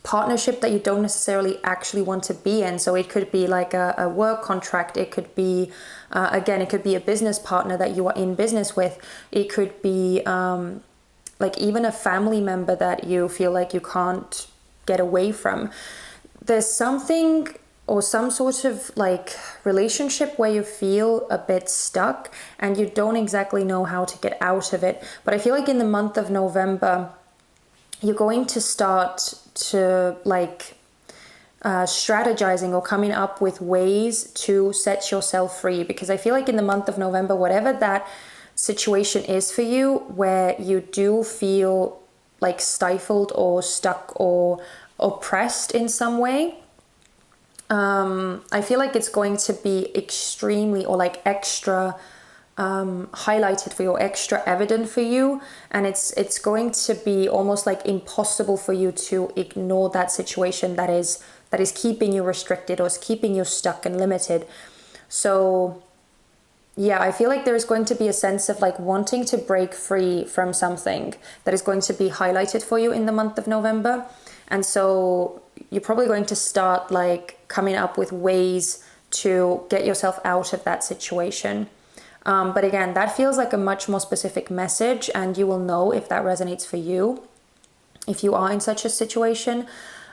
partnership that you don't necessarily actually want to be in. So it could be like a work contract, it could be again, it could be a business partner that you are in business with, it could be like even a family member that you feel like you can't get away from. There's something, or some sort of like relationship where you feel a bit stuck and you don't exactly know how to get out of it. But I feel like in the month of November, you're going to start to like strategizing or coming up with ways to set yourself free. Because I feel like in the month of November, whatever that situation is for you, where you do feel like stifled or stuck or oppressed in some way, I feel like it's going to be extremely, or like extra highlighted for you, extra evident for you, and it's going to be almost like impossible for you to ignore that situation that is keeping you restricted, or is keeping you stuck and limited. So yeah, I feel like there is going to be a sense of like wanting to break free from something that is going to be highlighted for you in the month of November. And so you're probably going to start like coming up with ways to get yourself out of that situation. But again, that feels like a much more specific message, and you will know if that resonates for you, if you are in such a situation.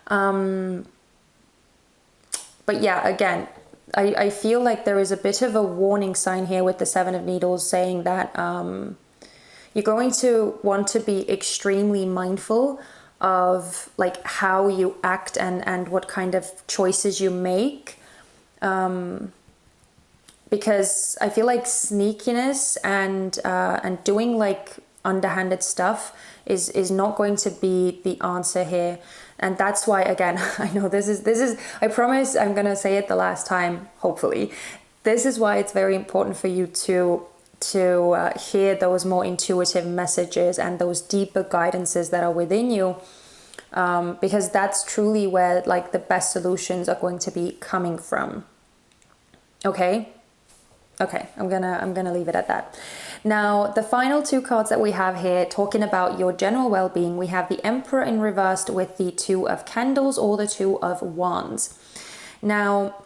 But yeah, again, I feel like there is a bit of a warning sign here with the Seven of Needles, saying that you're going to want to be extremely mindful of like how you act and what kind of choices you make. Because I feel like sneakiness and doing like underhanded stuff is not going to be the answer here. And that's why, again, I know this is, I promise I'm going to say it the last time, hopefully. This is why it's very important for you to hear those more intuitive messages and those deeper guidances that are within you. Because that's truly where like the best solutions are going to be coming from. Okay, I'm gonna leave it at that. Now, the final two cards that we have here, talking about your general well-being, we have the Emperor in reversed with the Two of Candles, or the Two of Wands. Now,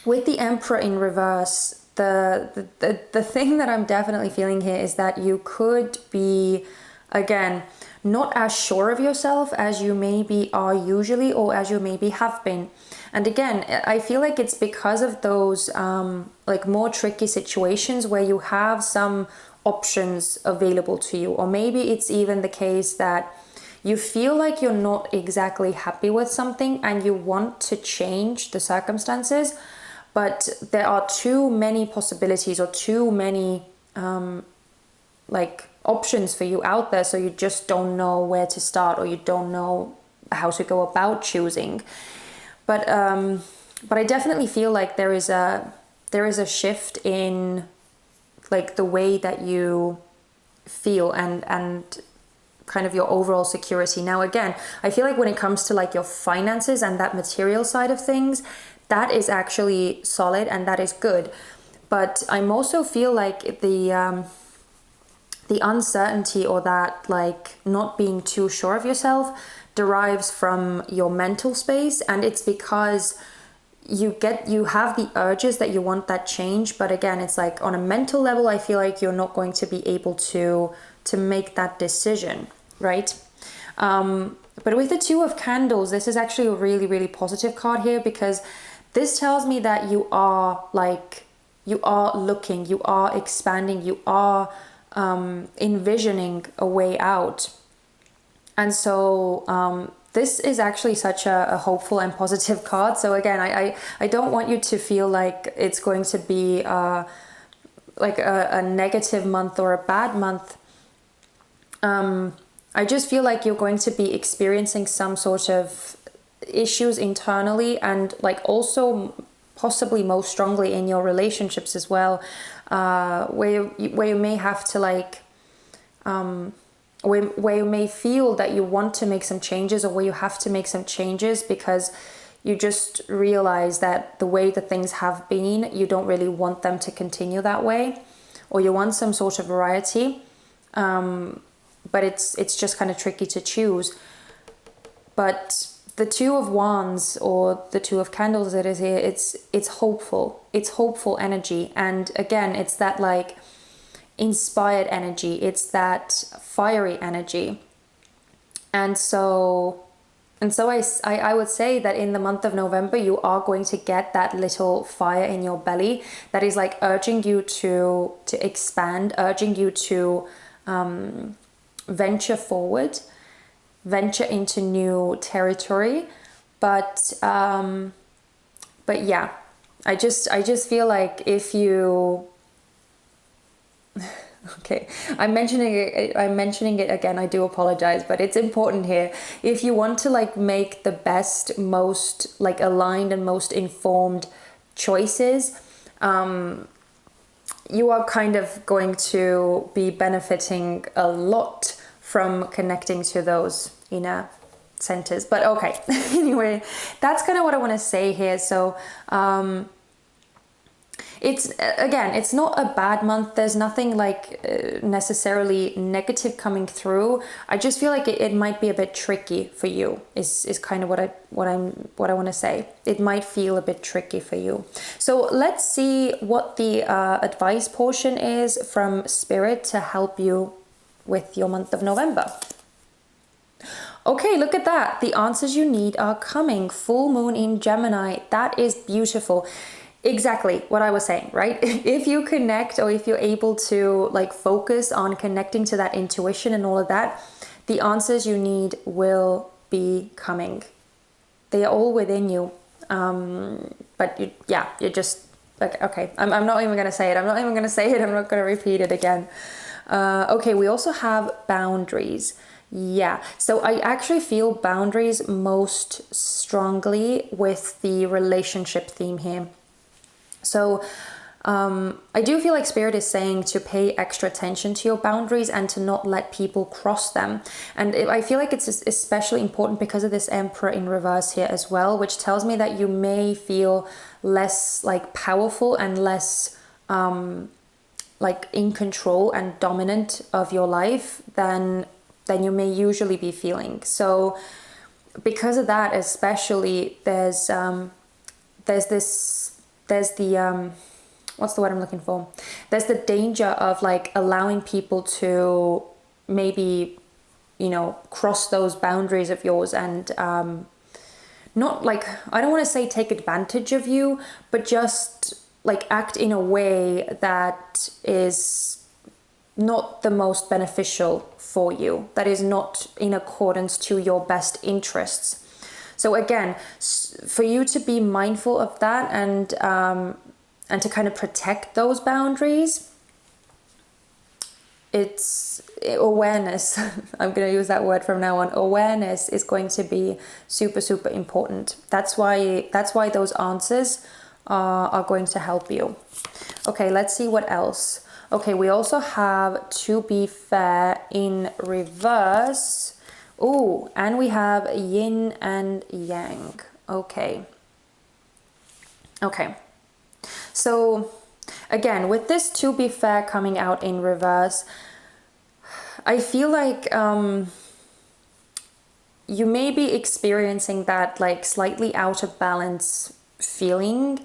with the Emperor in reverse, the thing that I'm definitely feeling here is that you could be, again, not as sure of yourself as you maybe are usually, or as you maybe have been. And again, I feel like it's because of those like more tricky situations where you have some options available to you. Or maybe it's even the case that you feel like you're not exactly happy with something and you want to change the circumstances, but there are too many possibilities or too many like options for you out there, so you just don't know where to start, or you don't know how to go about choosing. But I definitely feel like there is a shift in like the way that you feel and kind of your overall security. Now, again, I feel like when it comes to like your finances and that material side of things, that is actually solid and that is good. But I'm also feel like the uncertainty, or that like not being too sure of yourself, derives from your mental space, and it's because you have the urges that you want that change, but again, it's like on a mental level, I feel like you're not going to be able to make that decision, right? But with the Two of Candles, this is actually a really, really positive card here, because this tells me that you are like looking, you are expanding, you are envisioning a way out. And so this is actually such a hopeful and positive card. So again, I don't want you to feel like it's going to be like a negative month or a bad month. I just feel like you're going to be experiencing some sort of issues internally, and like also possibly most strongly in your relationships as well, where you may have to like where you may feel that you want to make some changes, or where you have to make some changes because you just realize that the way that things have been, you don't really want them to continue that way, or you want some sort of variety. But it's just kind of tricky to choose. But the Two of Wands, or the Two of Candles that is here, it's hopeful. It's hopeful energy. And again, it's that like inspired energy. It's that fiery energy. And so I would say that in the month of November, you are going to get that little fire in your belly that is like urging you to expand, urging you to venture forward, venture into new territory. But yeah, I just feel like if you okay, I'm mentioning it again, I do apologize, but it's important here. If you want to like make the best, most like aligned and most informed choices, you are kind of going to be benefiting a lot from connecting to those inner centers. But okay, anyway, that's kind of what I want to say here. So it's not a bad month. There's nothing like necessarily negative coming through. I just feel like it might be a bit tricky for you is kind of what I want to say. It might feel a bit tricky for you. So let's see what the advice portion is from Spirit to help you with your month of November. Okay, look at that. The answers you need are coming. Full moon in Gemini. That is beautiful. Exactly what I was saying, right? If you connect, or if you're able to like focus on connecting to that intuition and all of that, the answers you need will be coming. They are all within you. But you're just like, okay, I'm not even going to say it. I'm not even going to say it. I'm not going to repeat it again. Okay, we also have boundaries. Yeah, so I actually feel boundaries most strongly with the relationship theme here. So I do feel like Spirit is saying to pay extra attention to your boundaries and to not let people cross them. And I feel like it's especially important because of this Emperor in reverse here as well, which tells me that you may feel less like powerful and less like in control and dominant of your life than you may usually be feeling. So because of that, especially, there's the what's the word I'm looking for? There's the danger of like allowing people to maybe, cross those boundaries of yours and not like, I don't want to say take advantage of you, but just like act in a way that is not the most beneficial for you, that is not in accordance to your best interests. So again, for you to be mindful of that and to kind of protect those boundaries, it's awareness. I'm going to use that word from now on. Awareness is going to be super, super important. That's why those answers are going to help you. Okay, let's see what else. Okay, we also have To Be Fair in reverse. Oh, and we have Yin and Yang. Okay. So again, with this To Be Fair coming out in reverse, I feel like you may be experiencing that like slightly out of balance feeling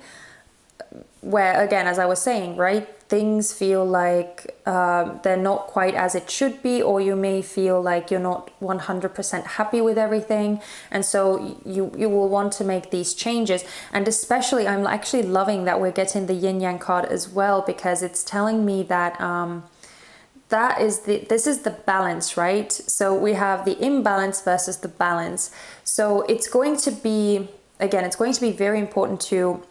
where again, as I was saying, right, things feel like they're not quite as it should be, or you may feel like you're not 100% happy with everything, and so you will want to make these changes. And especially, I'm actually loving that we're getting the yin yang card as well, because it's telling me that this is the balance, right? So we have the imbalance versus the balance. So it's going to be, again, it's going to be very important to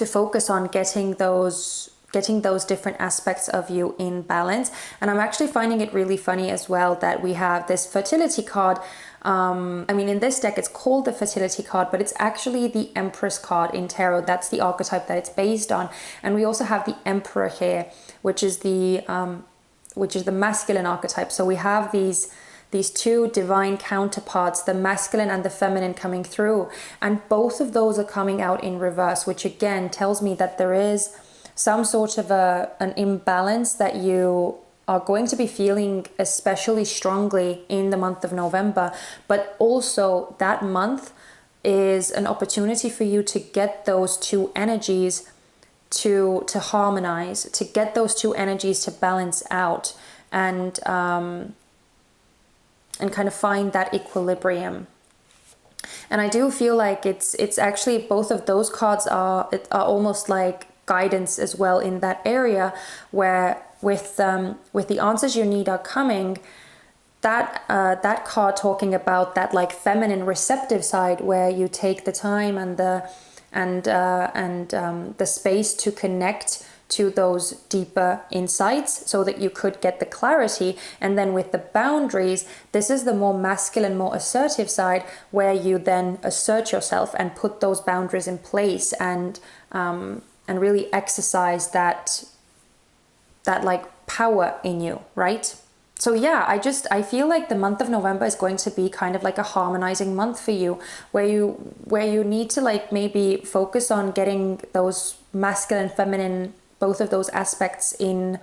focus on getting those different aspects of you in balance. And I'm actually finding it really funny as well that we have this fertility card. I mean, in this deck, it's called the fertility card, but it's actually the Empress card in tarot. That's the archetype that it's based on. And we also have the Emperor here, which is the masculine archetype. So we have these two divine counterparts, the masculine and the feminine, coming through, and both of those are coming out in reverse, which again tells me that there is some sort of an imbalance that you are going to be feeling especially strongly in the month of November. But also that month is an opportunity for you to get those two energies to harmonize, to get those two energies to balance out, and kind of find that equilibrium. And I do feel like it's actually, both of those cards are almost like guidance as well in that area, where with the answers you need are coming. That card talking about that like feminine receptive side, where you take the time and the space to connect to those deeper insights so that you could get the clarity. And then with the boundaries, this is the more masculine, more assertive side, where you then assert yourself and put those boundaries in place, and really exercise that like power in you, right? So yeah, I feel like the month of November is going to be kind of like a harmonizing month for you, where you need to like maybe focus on getting those masculine, feminine, both of those aspects in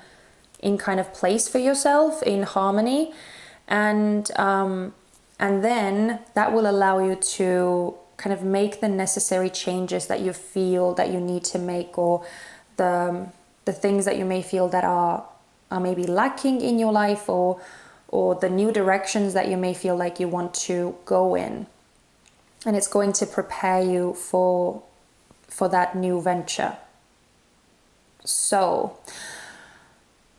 kind of place for yourself, in harmony, and then that will allow you to kind of make the necessary changes that you feel that you need to make, or the things that you may feel that are maybe lacking in your life, or the new directions that you may feel like you want to go in. And it's going to prepare you for that new venture. So,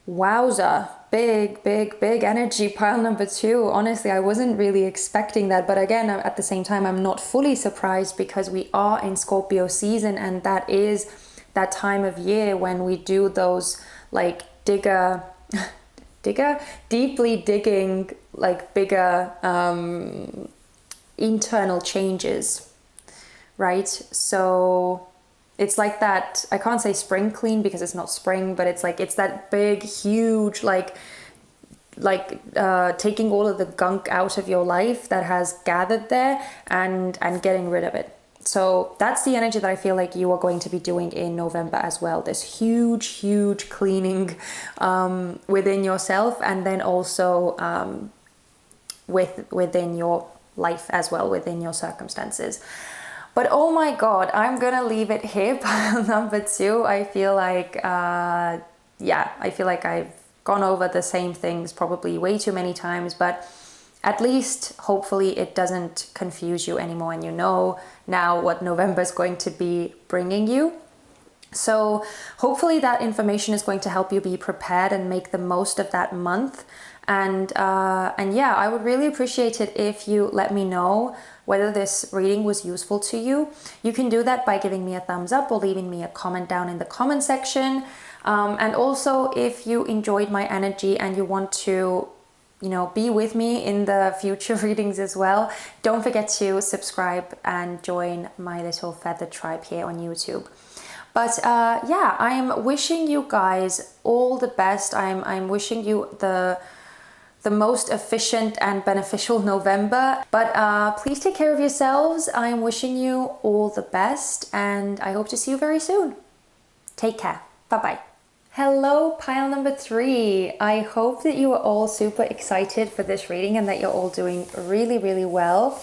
wowza, big energy, pile number 2. Honestly, I wasn't really expecting that, but again, at the same time, I'm not fully surprised, because we are in Scorpio season, and that is that time of year when we do those like deeply digging, like bigger internal changes, right? So it's like that, I can't say spring clean because it's not spring, but it's that big, huge, like taking all of the gunk out of your life that has gathered there, and getting rid of it. So that's the energy that I feel like you are going to be doing in November as well. This huge cleaning within yourself, and then also within your life as well, within your circumstances. But oh my God, I'm gonna leave it here. Pile number 2. I feel like, I feel like I've gone over the same things probably way too many times, but at least hopefully it doesn't confuse you anymore, and you know now what November is going to be bringing you. So hopefully that information is going to help you be prepared and make the most of that month. And yeah, I would really appreciate it if you let me know whether this reading was useful to you. You can do that by giving me a thumbs up or leaving me a comment down in the comment section. And also, if you enjoyed my energy and you want to, be with me in the future readings as well, don't forget to subscribe and join my little feather tribe here on YouTube. But yeah, I'm wishing you guys all the best. I'm wishing you the most efficient and beneficial November. But please take care of yourselves. I'm wishing you all the best, and I hope to see you very soon. Take care. Bye-bye. Hello, pile number 3. I hope that you are all super excited for this reading and that you're all doing really, really well.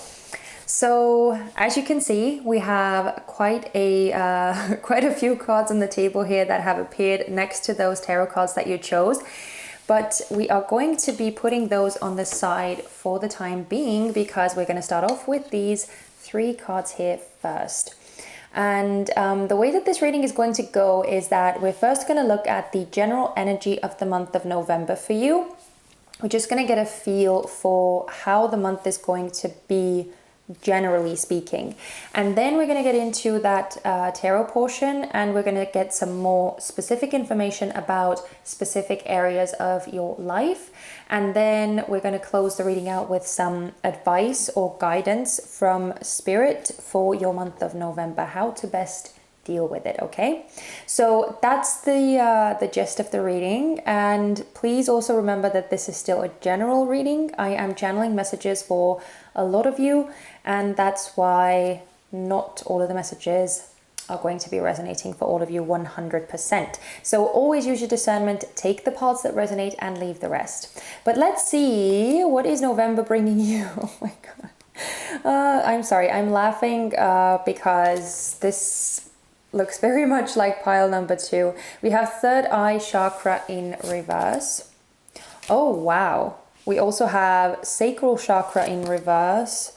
So as you can see, we have quite a few cards on the table here that have appeared next to those tarot cards that you chose. But we are going to be putting those on the side for the time being, because we're going to start off with these 3 cards here first. And the way that this reading is going to go is that we're first going to look at the general energy of the month of November for you. We're just going to get a feel for how the month is going to be, generally speaking. And then we're going to get into that tarot portion, and we're going to get some more specific information about specific areas of your life. And then we're going to close the reading out with some advice or guidance from Spirit for your month of November, how to best deal with it. Okay, so that's the gist of the reading. And please also remember that this is still a general reading. I am channeling messages for a lot of you, and that's why not all of the messages are going to be resonating for all of you 100%. So always use your discernment, take the parts that resonate and leave the rest. But let's see, what is November bringing you? Oh my god, I'm sorry, I'm laughing because this looks very much like pile number 2. We have third eye chakra in reverse. Oh wow. We also have sacral chakra in reverse.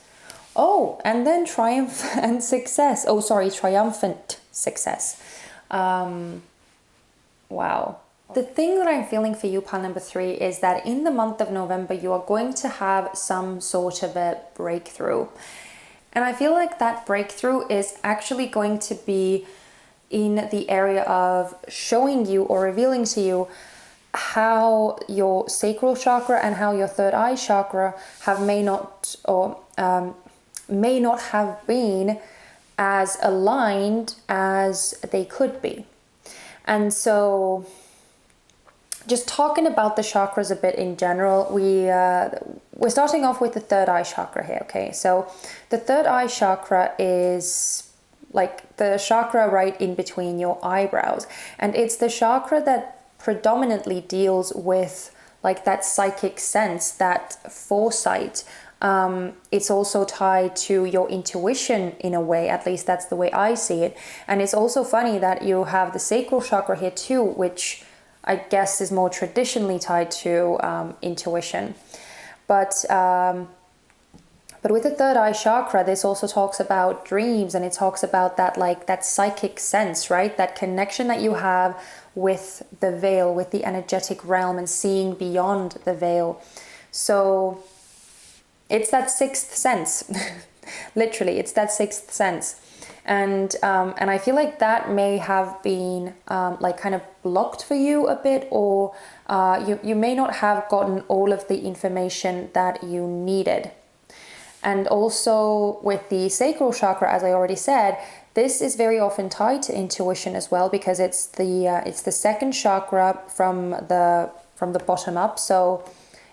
Oh, and then triumph and success. Oh, sorry, triumphant success. Wow. The thing that I'm feeling for you, pile number 3, is that in the month of November, you are going to have some sort of a breakthrough. And I feel like that breakthrough is actually going to be in the area of showing you or revealing to you how your sacral chakra and how your third eye chakra may not have been as aligned as they could be. And so just talking about the chakras a bit in general, we're starting off with the third eye chakra here. Okay, so the third eye chakra is like the chakra right in between your eyebrows, and it's the chakra that predominantly deals with like that psychic sense, that foresight. It's also tied to your intuition in a way, at least that's the way I see it. And it's also funny that you have the sacral chakra here too, which I guess is more traditionally tied to intuition. But with the third eye chakra, this also talks about dreams, and it talks about that, like that psychic sense, right? That connection that you have with the veil, with the energetic realm, and seeing beyond the veil. So it's that sixth sense. Literally, it's that sixth sense. And I feel like that may have been like kind of blocked for you a bit, or you may not have gotten all of the information that you needed. And also with the sacral chakra, as I already said, this is very often tied to intuition as well, because it's the second chakra from the bottom up. So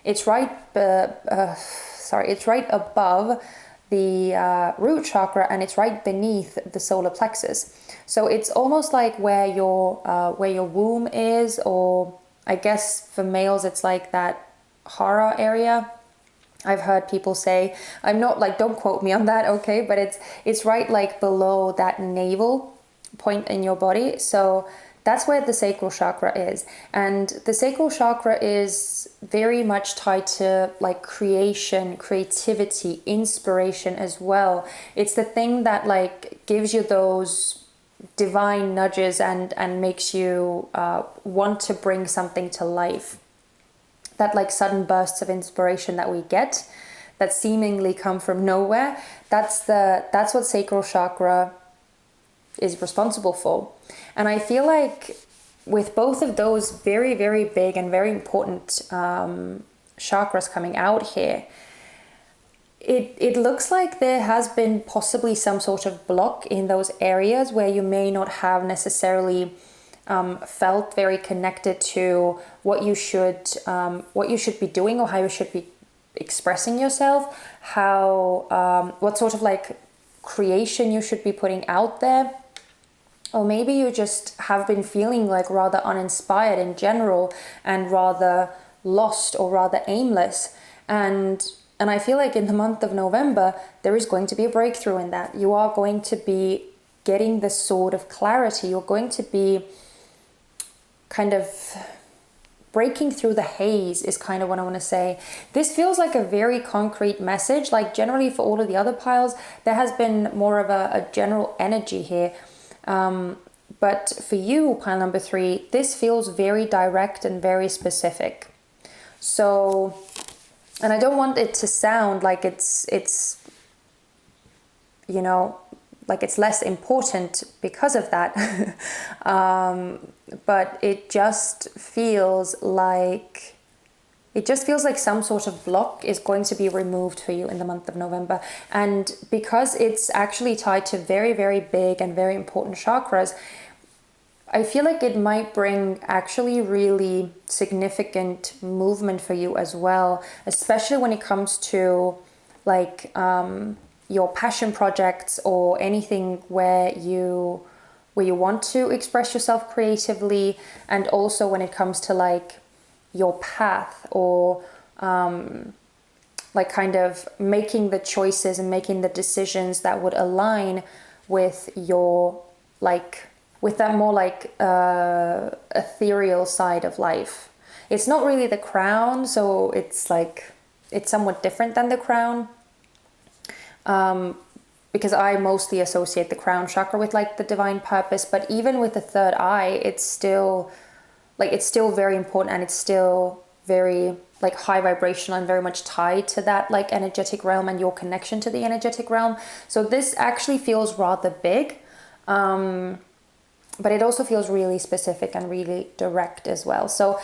it's right it's right above the root chakra, and it's right beneath the solar plexus. So it's almost like where your womb is, or I guess for males it's like that hara area. I've heard people say, I'm not like, don't quote me on that, okay, but it's right like below that navel point in your body. So that's where the sacral chakra is. And the sacral chakra is very much tied to like creation, creativity, inspiration as well. It's the thing that like gives you those divine nudges and makes you want to bring something to life. That like sudden bursts of inspiration that we get, that seemingly come from nowhere, that's what sacral chakra is responsible for. And I feel like with both of those very, very big and very important chakras coming out here, it looks like there has been possibly some sort of block in those areas where you may not have necessarily felt very connected to what you should be doing, or how you should be expressing yourself, how what sort of like creation you should be putting out there. Or maybe you just have been feeling like rather uninspired in general, and rather lost or rather aimless. And And I feel like in the month of November, there is going to be a breakthrough in that. You are going to be getting this sort of clarity. You're going to be kind of breaking through the haze is kind of what I want to say. This feels like a very concrete message. Like generally for all of the other piles, there has been more of a general energy here. But for you, pile number 3, this feels very direct and very specific. So, and I don't want it to sound like it's you know, like it's less important because of that. But it just feels like some sort of block is going to be removed for you in the month of November. And because it's actually tied to very, very big and very important chakras, I feel like it might bring actually really significant movement for you as well, especially when it comes to like your passion projects or anything where you want to express yourself creatively, and also when it comes to like your path or like kind of making the choices and making the decisions that would align with your like with that more like ethereal side of life. It's not really the crown, so it's like it's somewhat different than the crown. Because I mostly associate the crown chakra with like the divine purpose, but even with the third eye, it's still very important, and it's still very like high vibrational and very much tied to that like energetic realm and your connection to the energetic realm. So this actually feels rather big, but it also feels really specific and really direct as well. So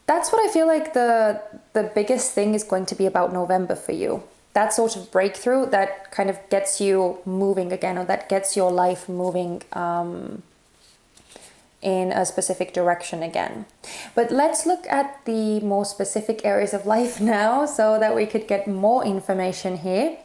that's what I feel like the biggest thing is going to be about November for you. That sort of breakthrough that kind of gets you moving again, or that gets your life moving in a specific direction again. But let's look at the more specific areas of life now so that we could get more information here.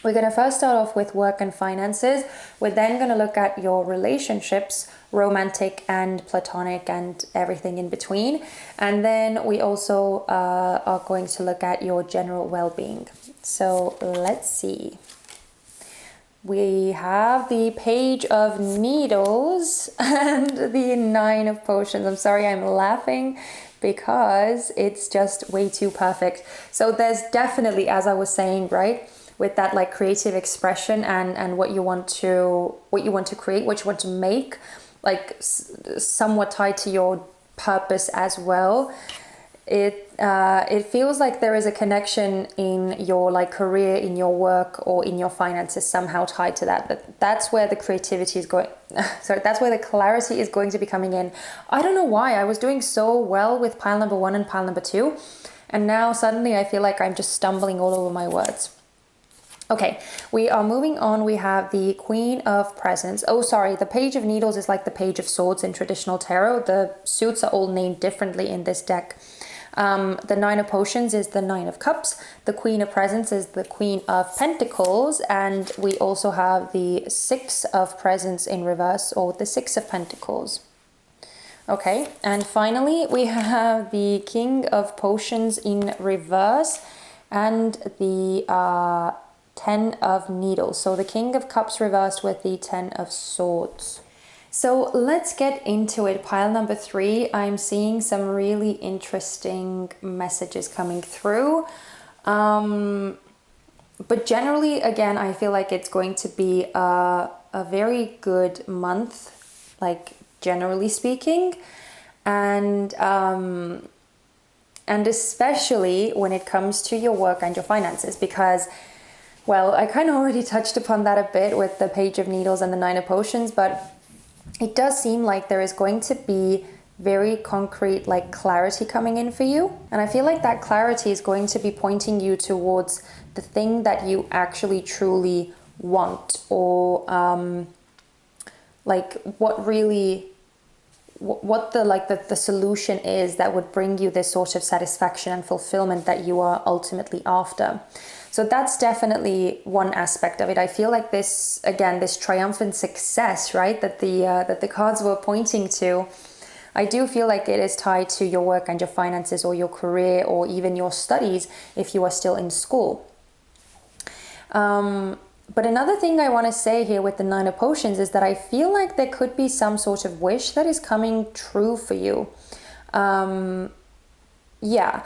We're going to first start off with work and finances. We're then going to look at your relationships, romantic and platonic and everything in between. And then we also are going to look at your general well-being. So let's see. We have the Page of Needles and the 9 of Potions. I'm sorry, I'm laughing because it's just way too perfect. So there's definitely, as I was saying, right, with that like creative expression and what you want to create, what you want to make, like somewhat tied to your purpose as well. It feels like there is a connection in your like career, in your work, or in your finances somehow tied to that. But that's where the creativity is going. Sorry, that's where the clarity is going to be coming in. I don't know why I was doing so well with pile number 1 and pile number 2, and now suddenly I feel like I'm just stumbling all over my words. Okay, we are moving on. We have the Queen of Presents. Oh, sorry, the Page of Needles is like the Page of Swords in traditional tarot. The suits are all named differently in this deck. The 9 of Potions is the 9 of Cups. The Queen of Presents is the Queen of Pentacles. And we also have the 6 of Presents in reverse, or the 6 of Pentacles. Okay, and finally we have the King of Potions in reverse and the 10 of Needles. So the King of Cups reversed with the 10 of Swords. So let's get into it. Pile number 3, I'm seeing some really interesting messages coming through. But generally, again, I feel like it's going to be a very good month, like generally speaking. And especially when it comes to your work and your finances, because, well, I kind of already touched upon that a bit with the Page of Needles and the 9 of Potions, but it does seem like there is going to be very concrete like clarity coming in for you. And I feel like that clarity is going to be pointing you towards the thing that you actually truly want, or like what the solution is that would bring you this sort of satisfaction and fulfillment that you are ultimately after. So that's definitely one aspect of it. I feel like this triumphant success, right, that the cards were pointing to, I do feel like it is tied to your work and your finances or your career or even your studies if you are still in school. But another thing I want to say here with the Nine of Potions is that I feel like there could be some sort of wish that is coming true for you. Yeah,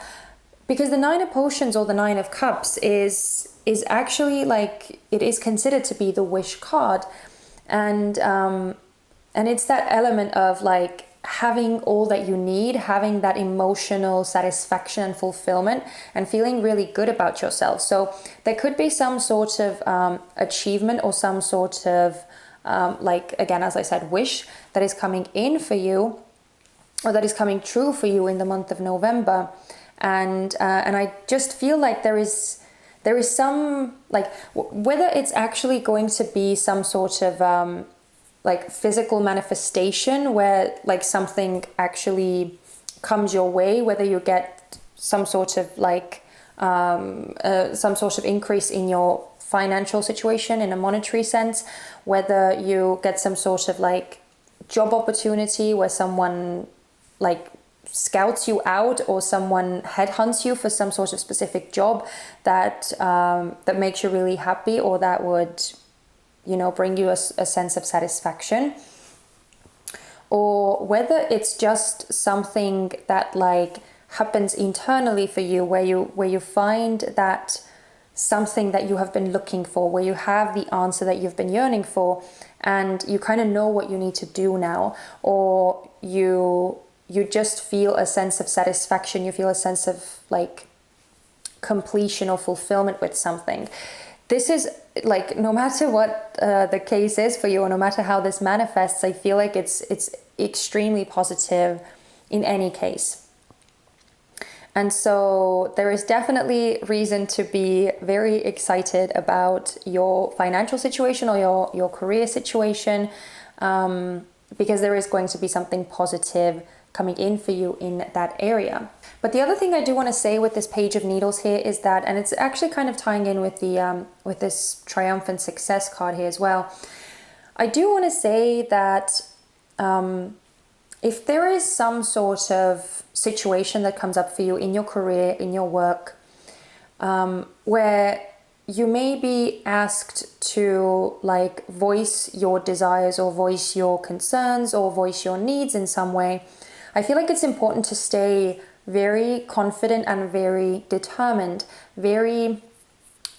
because the Nine of Potions or the Nine of Cups is actually like, it is considered to be the wish card, and it's that element of like having all that you need, having that emotional satisfaction and fulfillment, and feeling really good about yourself. So there could be some sort of achievement or some sort of like, again, as I said, wish that is coming in for you, or that is coming true for you in the month of November. And I just feel like there is some, like, whether it's actually going to be some sort of like physical manifestation where like something actually comes your way, whether you get some sort of like some sort of increase in your financial situation in a monetary sense, whether you get some sort of like job opportunity where someone like scouts you out, or someone headhunts you for some sort of specific job that that makes you really happy, or that would, you know, bring you a sense of satisfaction. Or whether it's just something that like happens internally for you, where you find that something that you have been looking for, where you have the answer that you've been yearning for, and you kind of know what you need to do now, or you just feel a sense of satisfaction, you feel a sense of like completion or fulfillment with something. This is like, no matter what the case is for you, or no matter how this manifests, I feel like it's extremely positive in any case. And so there is definitely reason to be very excited about your financial situation or your career situation, because there is going to be something positive coming in for you in that area. But the other thing I do want to say with this Page of Needles here is that, and it's actually kind of tying in with the with this triumphant success card here as well, I do want to say that if there is some sort of situation that comes up for you in your career, in your work, where you may be asked to like voice your desires or voice your concerns or voice your needs in some way, I feel like it's important to stay very confident and very determined, very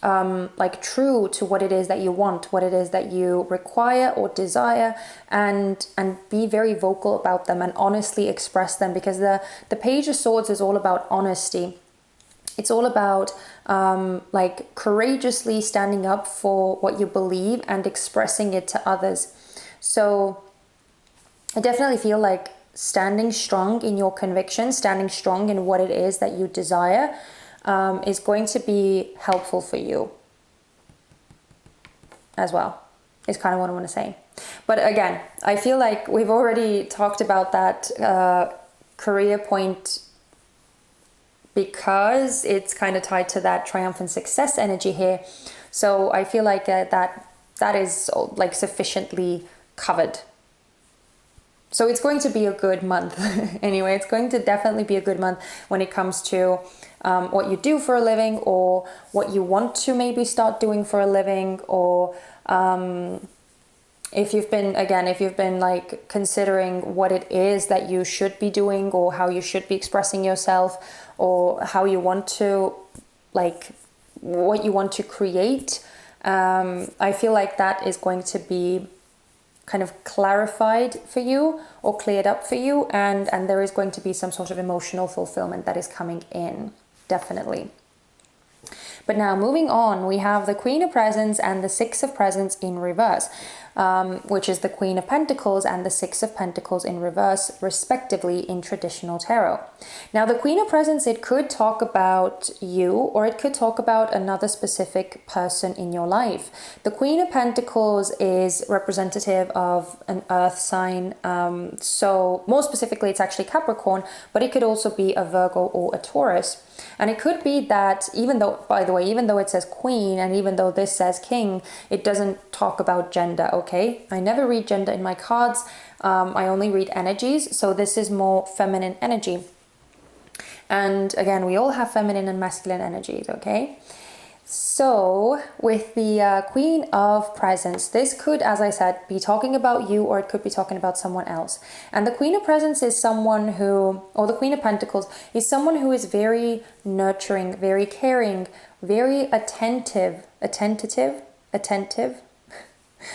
like true to what it is that you want, what it is that you require or desire, and be very vocal about them and honestly express them, because the Page of Swords is all about honesty. It's all about like courageously standing up for what you believe and expressing it to others. So I definitely feel like standing strong in your convictions, standing strong in what it is that you desire, is going to be helpful for you as well, is kind of what I want to say. But again, I feel like we've already talked about that career point, because it's kind of tied to that triumphant success energy here. So I feel like that is like sufficiently covered. So it's going to be a good month. Anyway, it's going to definitely be a good month when it comes to what you do for a living, or what you want to maybe start doing for a living, or if you've been like considering what it is that you should be doing, or how you should be expressing yourself, or how you want to, like, what you want to create. I feel like that is going to be kind of clarified for you or cleared up for you, and there is going to be some sort of emotional fulfillment that is coming in, definitely. But now moving on, we have the Queen of Presents and the Six of Presents in reverse, which is the Queen of Pentacles and the Six of Pentacles in reverse, respectively, in traditional tarot. Now, the Queen of Presents, it could talk about you, or it could talk about another specific person in your life. The Queen of Pentacles is representative of an earth sign, so more specifically, it's actually Capricorn, but it could also be a Virgo or a Taurus. And it could be that, even though, by the way, even though it says queen and even though this says king, it doesn't talk about gender, okay? I never read gender in my cards. I only read energies, so this is more feminine energy. And again, we all have feminine and masculine energies, okay? So with the Queen of Presents, this could, as I said, be talking about you, or it could be talking about someone else. And the Queen of Presents is someone who, or the Queen of Pentacles, is someone who is very nurturing, very caring, very attentive,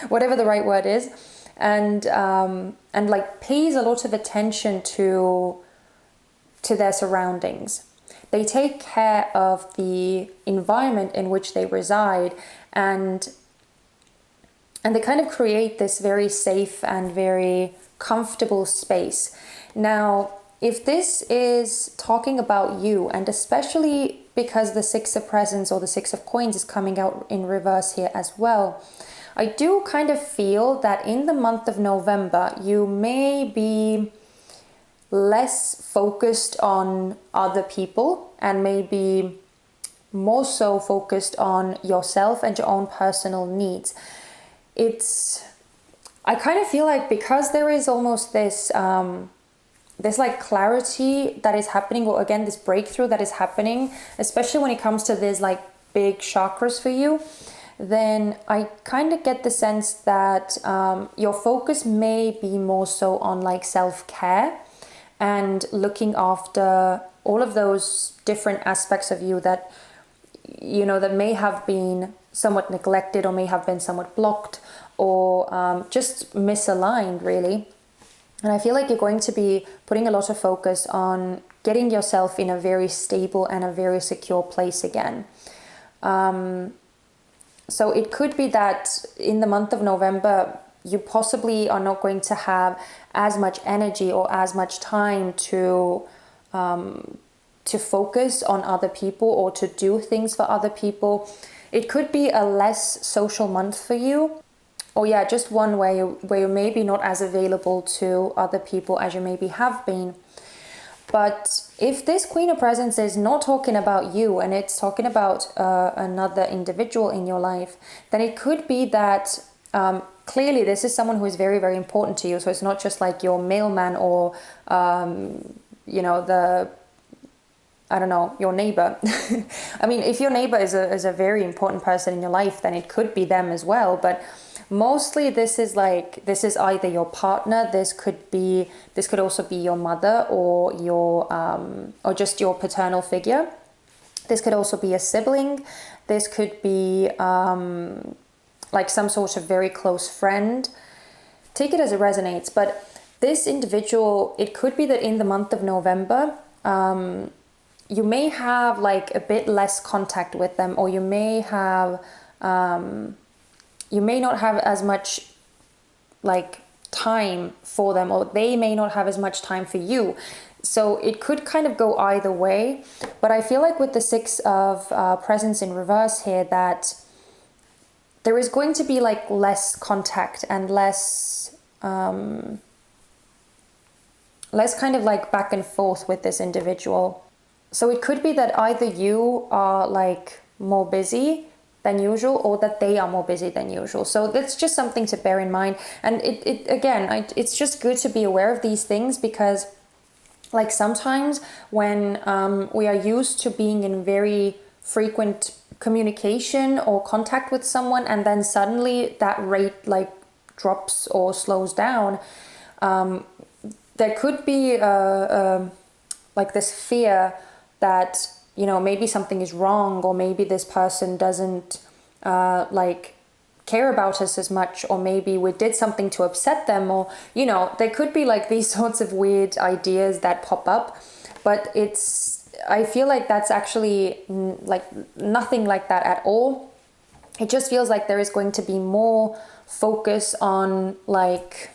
whatever the right word is, and like pays a lot of attention to their surroundings. They take care of the environment in which they reside, and they kind of create this very safe and very comfortable space. Now, if this is talking about you, and especially because the Six of Presents or the Six of Coins is coming out in reverse here as well, I do kind of feel that in the month of November, you may be less focused on other people and maybe more so focused on yourself and your own personal needs. I kind of feel like because there is almost this like clarity that is happening, or again, this breakthrough that is happening, especially when it comes to these like big chakras for you, then I kind of get the sense that your focus may be more so on like self-care and looking after all of those different aspects of you that, you know, that may have been somewhat neglected or may have been somewhat blocked or just misaligned, really. And I feel like you're going to be putting a lot of focus on getting yourself in a very stable and a very secure place again. So it could be that in the month of November, you possibly are not going to have as much energy or as much time to focus on other people or to do things for other people. It could be a less social month for you, or yeah, just one where you're maybe not as available to other people as you maybe have been. But if this Queen of Presents is not talking about you and it's talking about another individual in your life, then it could be that clearly this is someone who is very, very important to you. So it's not just like your mailman or, you know, your neighbor. I mean, if your neighbor is a very important person in your life, then it could be them as well. But mostly this is either your partner, this could also be your mother or or just your paternal figure. This could also be a sibling. This could be like some sort of very close friend. Take it as it resonates. But this individual, it could be that in the month of November, you may have like a bit less contact with them, or you may have you may not have as much like time for them, or they may not have as much time for you. So it could kind of go either way. But I feel like with the Six of Presents in reverse here, that there is going to be like less contact and less kind of like back and forth with this individual. So it could be that either you are like more busy than usual, or that they are more busy than usual. So that's just something to bear in mind. And it's just good to be aware of these things, because like sometimes when we are used to being in very frequent communication or contact with someone, and then suddenly that rate like drops or slows down, there could be like this fear that, you know, maybe something is wrong, or maybe this person doesn't like care about us as much, or maybe we did something to upset them, or, you know, there could be like these sorts of weird ideas that pop up. But I feel like that's actually like nothing like that at all. It just feels like there is going to be more focus on like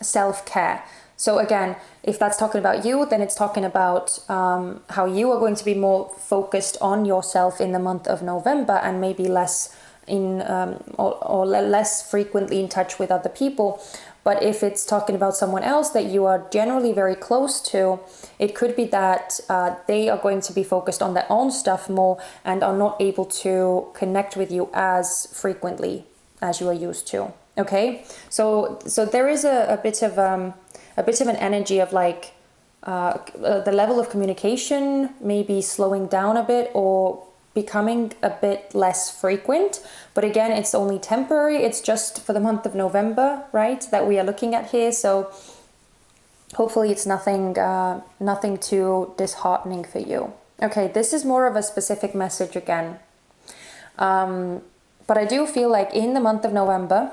self-care. So again, if that's talking about you, then it's talking about how you are going to be more focused on yourself in the month of November, and maybe less or less frequently in touch with other people. But if it's talking about someone else that you are generally very close to, it could be that they are going to be focused on their own stuff more and are not able to connect with you as frequently as you are used to. Okay, so there is a bit of an energy of like the level of communication maybe slowing down a bit or becoming a bit less frequent. But again, it's only temporary. It's just for the month of November, right, that we are looking at here. So hopefully it's nothing too disheartening for you. Okay, this is more of a specific message again. But I do feel like in the month of November,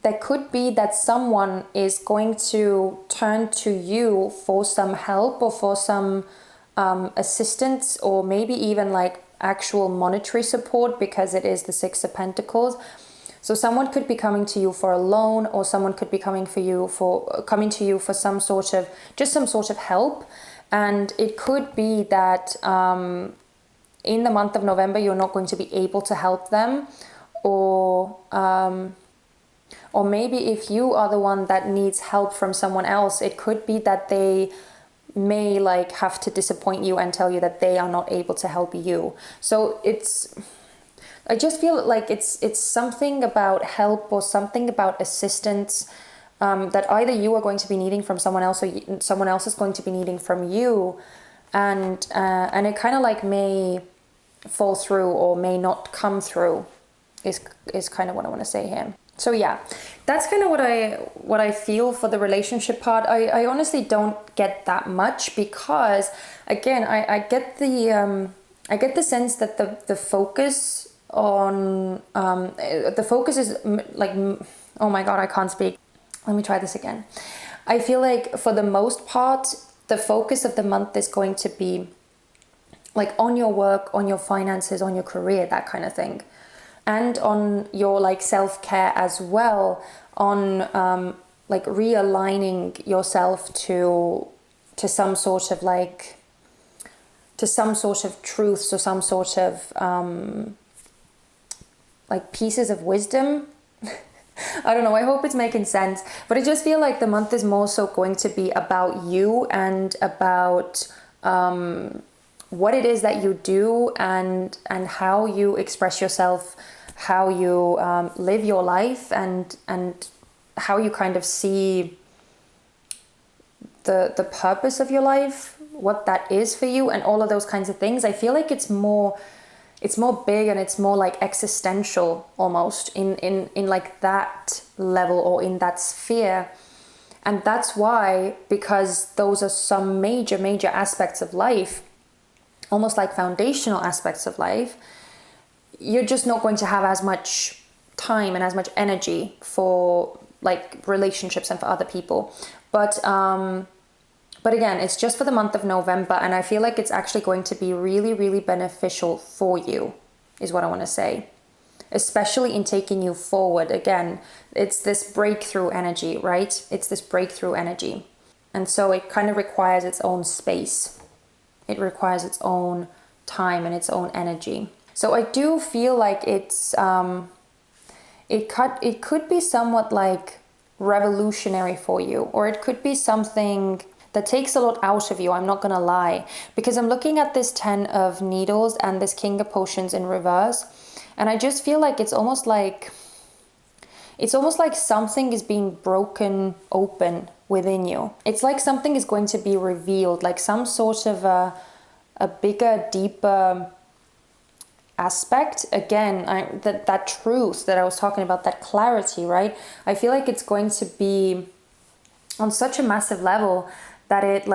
there could be that someone is going to turn to you for some help or for some assistance, or maybe even like actual monetary support, because it is the Six of Pentacles. So someone could be coming to you for a loan, or someone could be coming to you for some sort of help. And it could be that in the month of November you're not going to be able to help them, or maybe if you are the one that needs help from someone else, it could be that they may like have to disappoint you and tell you that they are not able to help you. So I just feel like it's something about help or something about assistance that either you are going to be needing from someone else, or someone else is going to be needing from you, and it kind of like may fall through or may not come through is kind of what I want to say here. So yeah, that's kind of what I feel for the relationship part. I honestly don't get that much, because again, I get the sense that the focus on the focus is like, oh my god, I can't speak. Let me try this again. I feel like for the most part, the focus of the month is going to be like on your work, on your finances, on your career, that kind of thing. And on your like self-care as well, on like realigning yourself to some sort of like, to some sort of truth, so some sort of like pieces of wisdom. I don't know, I hope it's making sense, but I just feel like the month is more so going to be about you and about what it is that you do and how you express yourself, how you live your life, and how you kind of see the purpose of your life, what that is for you, and all of those kinds of things. I feel like it's more big, and it's more like existential almost in like that level or in that sphere. And that's why, because those are some major aspects of life, almost like foundational aspects of life, you're just not going to have as much time and as much energy for like relationships and for other people. But again, it's just for the month of November, and I feel like it's actually going to be really beneficial for you, is what I want to say. Especially in taking you forward. Again, it's this breakthrough energy, right? It's this breakthrough energy. And so it kind of requires its own space. It requires its own time and its own energy. So I do feel like it's it could be somewhat like revolutionary for you, or it could be something that takes a lot out of you, I'm not gonna lie, because I'm looking at this 10 of Needles and this King of Potions in reverse, and I just feel like it's almost like something is being broken open within you. It's like something is going to be revealed, like some sort of a bigger, deeper aspect. Again, that truth that I was talking about, that clarity, right? I feel like it's going to be on such a massive level that it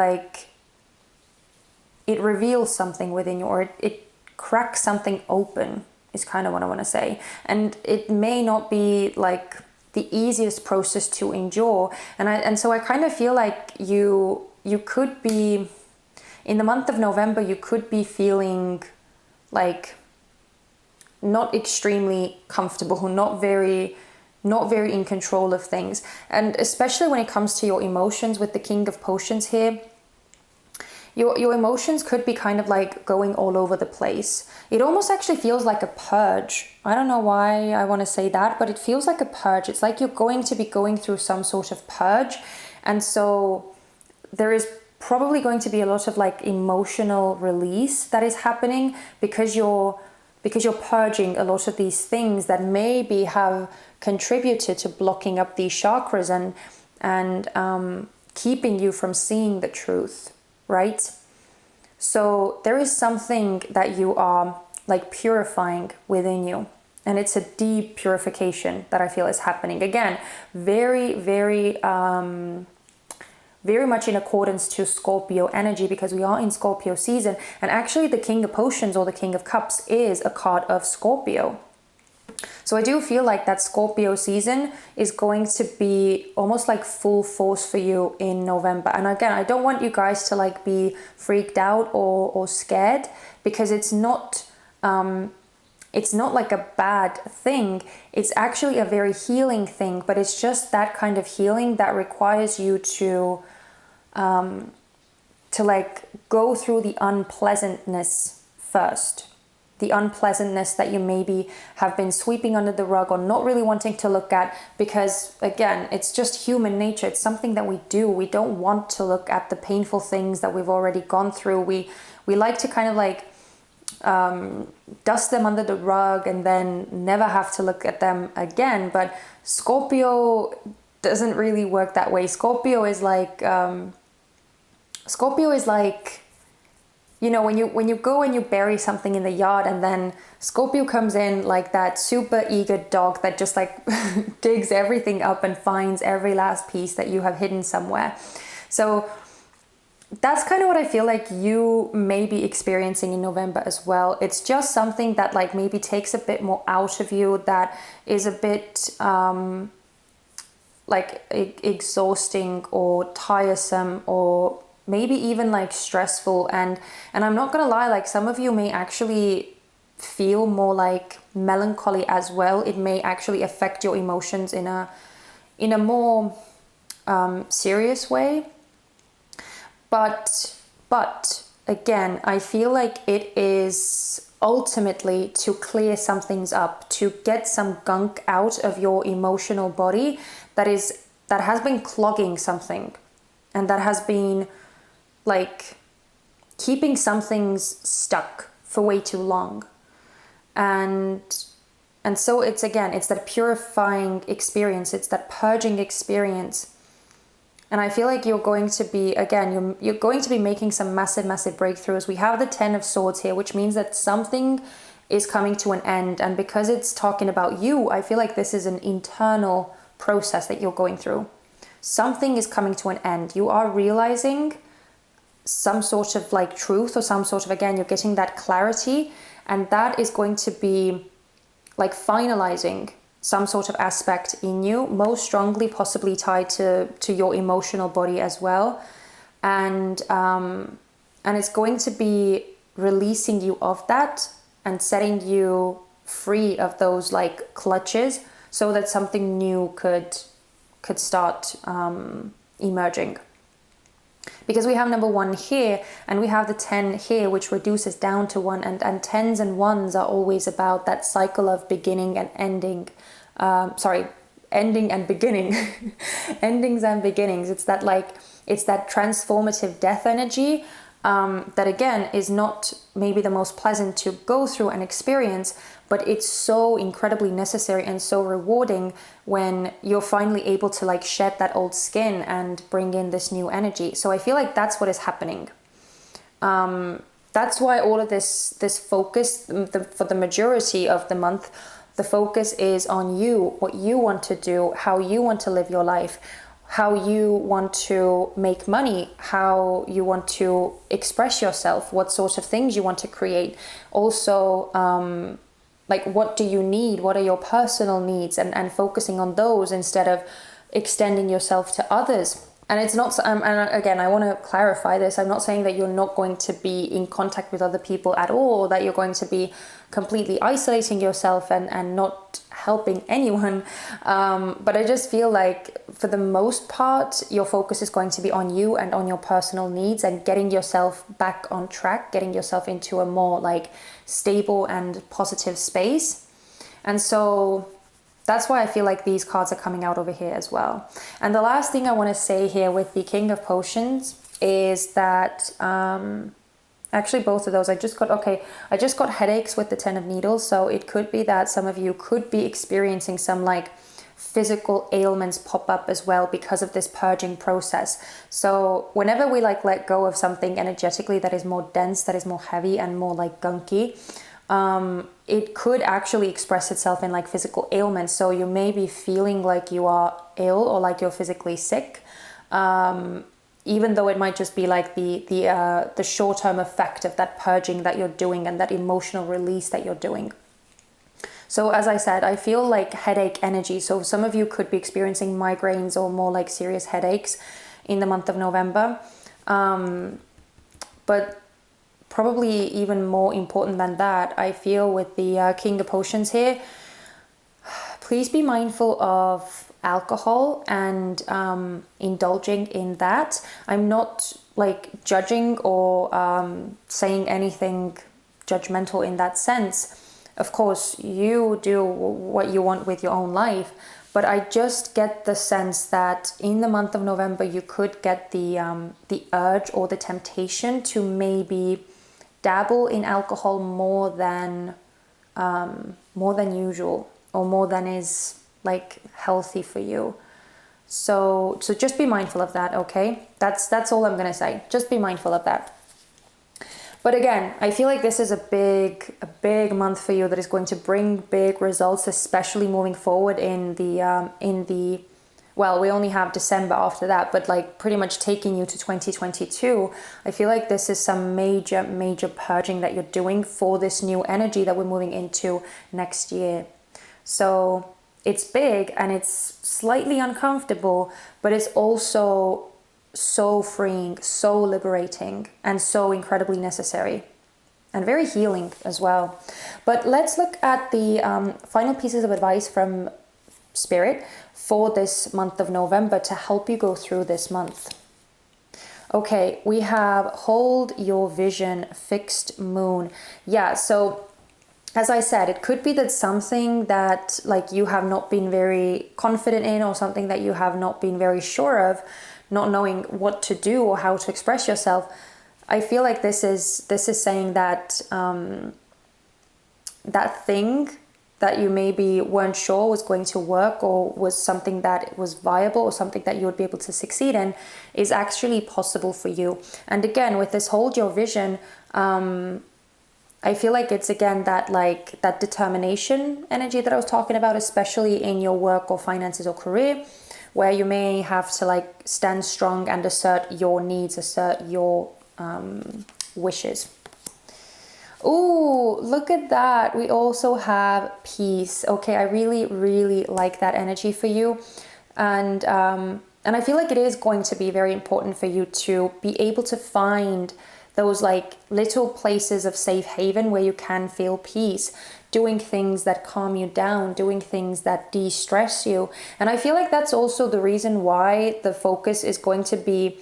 reveals something within you, or it cracks something open, is kind of what I want to say. And it may not be like the easiest process to endure, and so I kind of feel like you could be, in the month of November, you could be feeling like not extremely comfortable, not very in control of things. And especially when it comes to your emotions with the King of Potions here, your emotions could be kind of like going all over the place. It almost actually feels like a purge. I don't know why I want to say that, but it feels like a purge. It's like you're going to be going through some sort of purge. And so there is probably going to be a lot of like emotional release that is happening, because you're because you're purging a lot of these things that maybe have contributed to blocking up these chakras and keeping you from seeing the truth, right? So there is something that you are like purifying within you, and it's a deep purification that I feel is happening. Again, very, very much in accordance to Scorpio energy, because we are in Scorpio season. And actually the King of Potions or the King of Cups is a card of Scorpio. So I do feel like that Scorpio season is going to be almost like full force for you in November. And again, I don't want you guys to like be freaked out or scared, because it's not like a bad thing. It's actually a very healing thing, but it's just that kind of healing that requires you to like go through the unpleasantness first. The unpleasantness that you maybe have been sweeping under the rug or not really wanting to look at, because again, it's just human nature. It's something that we do. We don't want to look at the painful things that we've already gone through. We like to kind of like dust them under the rug and then never have to look at them again. But Scorpio doesn't really work that way. Scorpio is like you know, when you go and you bury something in the yard, and then Scorpio comes in like that super eager dog that just like digs everything up and finds every last piece that you have hidden somewhere. So that's kind of what I feel like you may be experiencing in November as well. It's just something that like maybe takes a bit more out of you, that is a bit like exhausting or tiresome, or maybe even like stressful. And I'm not gonna lie, like some of you may actually feel more like melancholy as well. It may actually affect your emotions in a more serious way. But again, I feel like it is ultimately to clear some things up, to get some gunk out of your emotional body that has been clogging something, and that has been like keeping some things stuck for way too long. And so it's that purifying experience, it's that purging experience. And I feel like you're going to be, again, you're going to be making some massive breakthroughs. We have the 10 of Swords here, which means that something is coming to an end. And because it's talking about you, I feel like this is an internal process that you're going through. Something is coming to an end. You are realizing some sort of like truth, or some sort of, again, you're getting that clarity, and that is going to be like finalizing some sort of aspect in you, most strongly possibly tied to your emotional body as well. And it's going to be releasing you of that and setting you free of those like clutches, so that something new could start emerging. Because we have number 1 here, and we have the 10 here, which reduces down to 1, and 10s and 1s are always about that cycle of beginning and ending. Ending and beginning. Endings and beginnings. It's that transformative death energy that again is not maybe the most pleasant to go through and experience, but it's so incredibly necessary and so rewarding when you're finally able to like shed that old skin and bring in this new energy. So I feel like that's what is happening. That's why all of this focus, for the majority of the month, the focus is on you, what you want to do, how you want to live your life, how you want to make money, how you want to express yourself, what sorts of things you want to create. Also, like what do you need? What are your personal needs? And focusing on those instead of extending yourself to others. And it's not, and again, I want to clarify this. I'm not saying that you're not going to be in contact with other people at all, that you're going to be completely isolating yourself and not helping anyone. But I just feel like for the most part, your focus is going to be on you and on your personal needs and getting yourself back on track, getting yourself into a more like stable and positive space. And so that's why I feel like these cards are coming out over here as well. And the last thing I want to say here with the King of Potions is that Actually, both of those. I just got headaches with the 10 of Needles. So it could be that some of you could be experiencing some like physical ailments pop up as well because of this purging process. So whenever we like let go of something energetically that is more dense, that is more heavy and more like gunky, it could actually express itself in like physical ailments. So you may be feeling like you are ill or like you're physically sick, even though it might just be like the short-term effect of that purging that you're doing and that emotional release that you're doing. So as I said, I feel like headache energy. So some of you could be experiencing migraines or more like serious headaches in the month of November. But probably even more important than that, I feel with the King of Potions here, please be mindful of alcohol and indulging in that. I'm not like judging or saying anything judgmental in that sense. Of course, you do what you want with your own life, but I just get the sense that in the month of November you could get the urge or the temptation to maybe dabble in alcohol more than usual, or more than is like healthy for you. So just be mindful of that, okay? That's all I'm gonna say. Just be mindful of that. But again, I feel like this is a big month for you that is going to bring big results, especially moving forward in the well, we only have December after that, but like pretty much taking you to 2022. I feel like this is some major purging that you're doing for this new energy that we're moving into next year. So it's big and it's slightly uncomfortable, but it's also so freeing, so liberating, and so incredibly necessary and very healing as well. But let's look at the final pieces of advice from Spirit for this month of November to help you go through this month. Okay, we have hold your vision, fixed moon. Yeah, so as I said, it could be that something that like you have not been very confident in, or something that you have not been very sure of, not knowing what to do or how to express yourself. I feel like this is saying that that thing that you maybe weren't sure was going to work, or was something that was viable, or something that you would be able to succeed in, is actually possible for you. And again, with this hold your vision, I feel like it's again that determination energy that I was talking about, especially in your work or finances or career, where you may have to like stand strong and assert your needs, assert your wishes. Ooh, look at that. We also have peace. Okay, I really like that energy for you. And I feel like it is going to be very important for you to be able to find those like little places of safe haven where you can feel peace, doing things that calm you down, doing things that de-stress you. And I feel like that's also the reason why the focus is going to be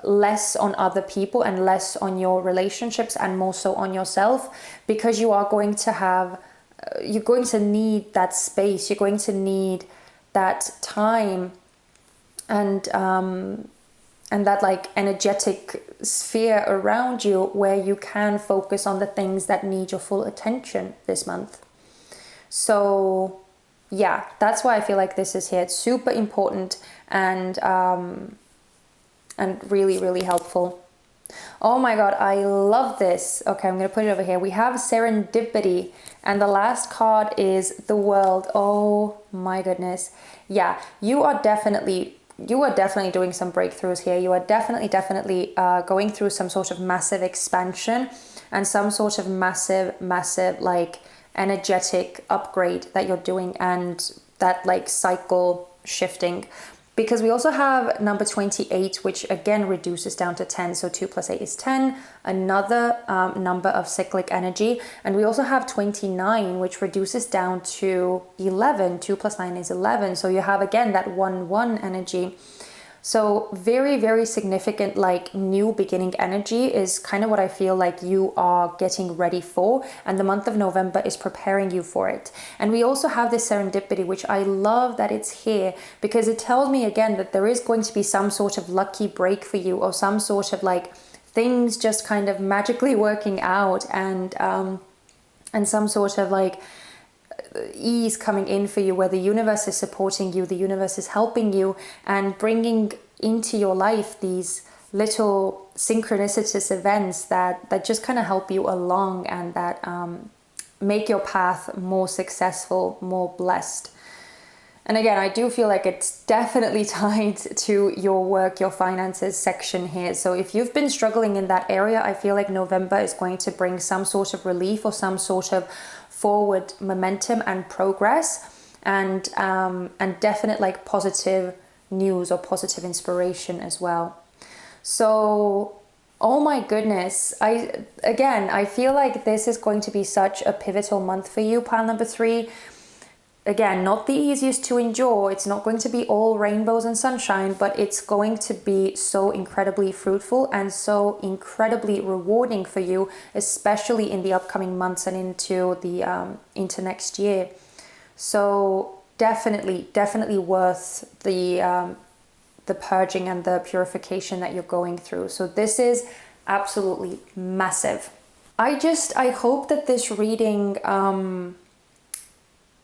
less on other people and less on your relationships and more so on yourself, because you are going to have, you're going to need that space, you're going to need that time and that like energetic sphere around you where you can focus on the things that need your full attention this month. So yeah, that's why I feel like this is here. It's super important and really helpful. Oh my god, I love this. Okay, I'm gonna put it over here. We have serendipity, and the last card is the world. Oh my goodness. Yeah, you are definitely doing some breakthroughs here. You are definitely going through some sort of massive expansion and some sort of massive like energetic upgrade that you're doing, and that like cycle shifting. Because we also have number 28, which again reduces down to 10. So 2 plus 8 is 10, another number of cyclic energy. And we also have 29, which reduces down to 11. 2 plus 9 is 11. So you have again that 1-1 energy. So very significant like new beginning energy is kind of what I feel like you are getting ready for, and the month of November is preparing you for it. And we also have this serendipity, which I love that it's here, because it tells me again that there is going to be some sort of lucky break for you, or some sort of like things just kind of magically working out, and some sort of like ease coming in for you, where the universe is supporting you, the universe is helping you, and bringing into your life these little synchronicitous events that just kind of help you along, and that make your path more successful, more blessed. And again, I do feel like it's definitely tied to your work, your finances section here. So if you've been struggling in that area, I feel like November is going to bring some sort of relief or some sort of forward momentum and progress, and definite like positive news or positive inspiration as well. So, oh my goodness, I feel like this is going to be such a pivotal month for you, pile number 3. Again, not the easiest to endure. It's not going to be all rainbows and sunshine, but it's going to be so incredibly fruitful and so incredibly rewarding for you, especially in the upcoming months and into next year. So definitely worth the purging and the purification that you're going through. So this is absolutely massive. I hope that this reading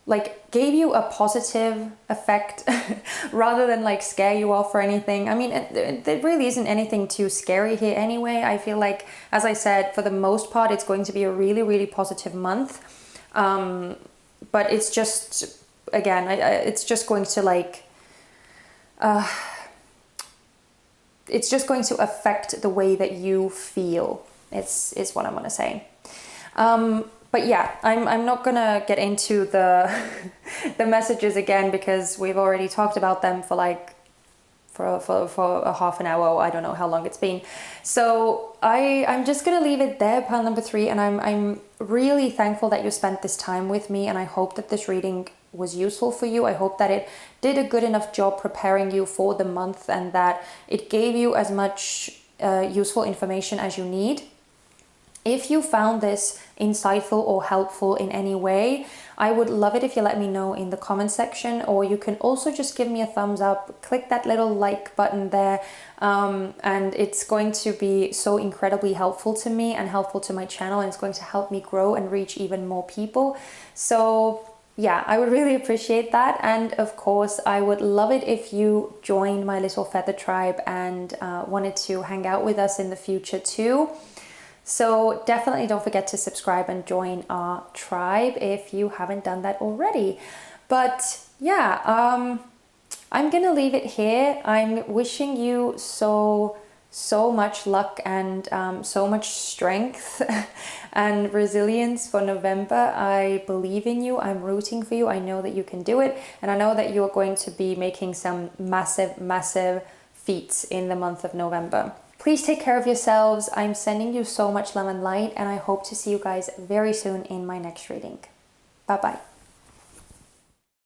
like gave you a positive effect rather than like scare you off or anything. I mean, there really isn't anything too scary here anyway. I feel like, as I said, for the most part, it's going to be a really, really positive month. But it's just, again, it's just going to like, it's just going to affect the way that you feel, is what I'm going to say. But yeah, I'm not gonna get into the the messages again, because we've already talked about them for a half an hour, or I don't know how long it's been. So I'm just gonna leave it there, pile number 3, and I'm really thankful that you spent this time with me, and I hope that this reading was useful for you. I hope that it did a good enough job preparing you for the month, and that it gave you as much useful information as you need. If you found this insightful or helpful in any way, I would love it if you let me know in the comment section, or you can also just give me a thumbs up, click that little like button there, and it's going to be so incredibly helpful to me and helpful to my channel, and it's going to help me grow and reach even more people. So yeah, I would really appreciate that. And of course, I would love it if you joined my little feather tribe and wanted to hang out with us in the future too. So definitely don't forget to subscribe and join our tribe if you haven't done that already. But yeah, I'm gonna leave it here. I'm wishing you so much luck and so much strength and resilience for November. I believe in you. I'm rooting for you. I know that you can do it, and I know that you're going to be making some massive feats in the month of November. Please take care of yourselves. I'm sending you so much love and light, and I hope to see you guys very soon in my next reading. Bye bye.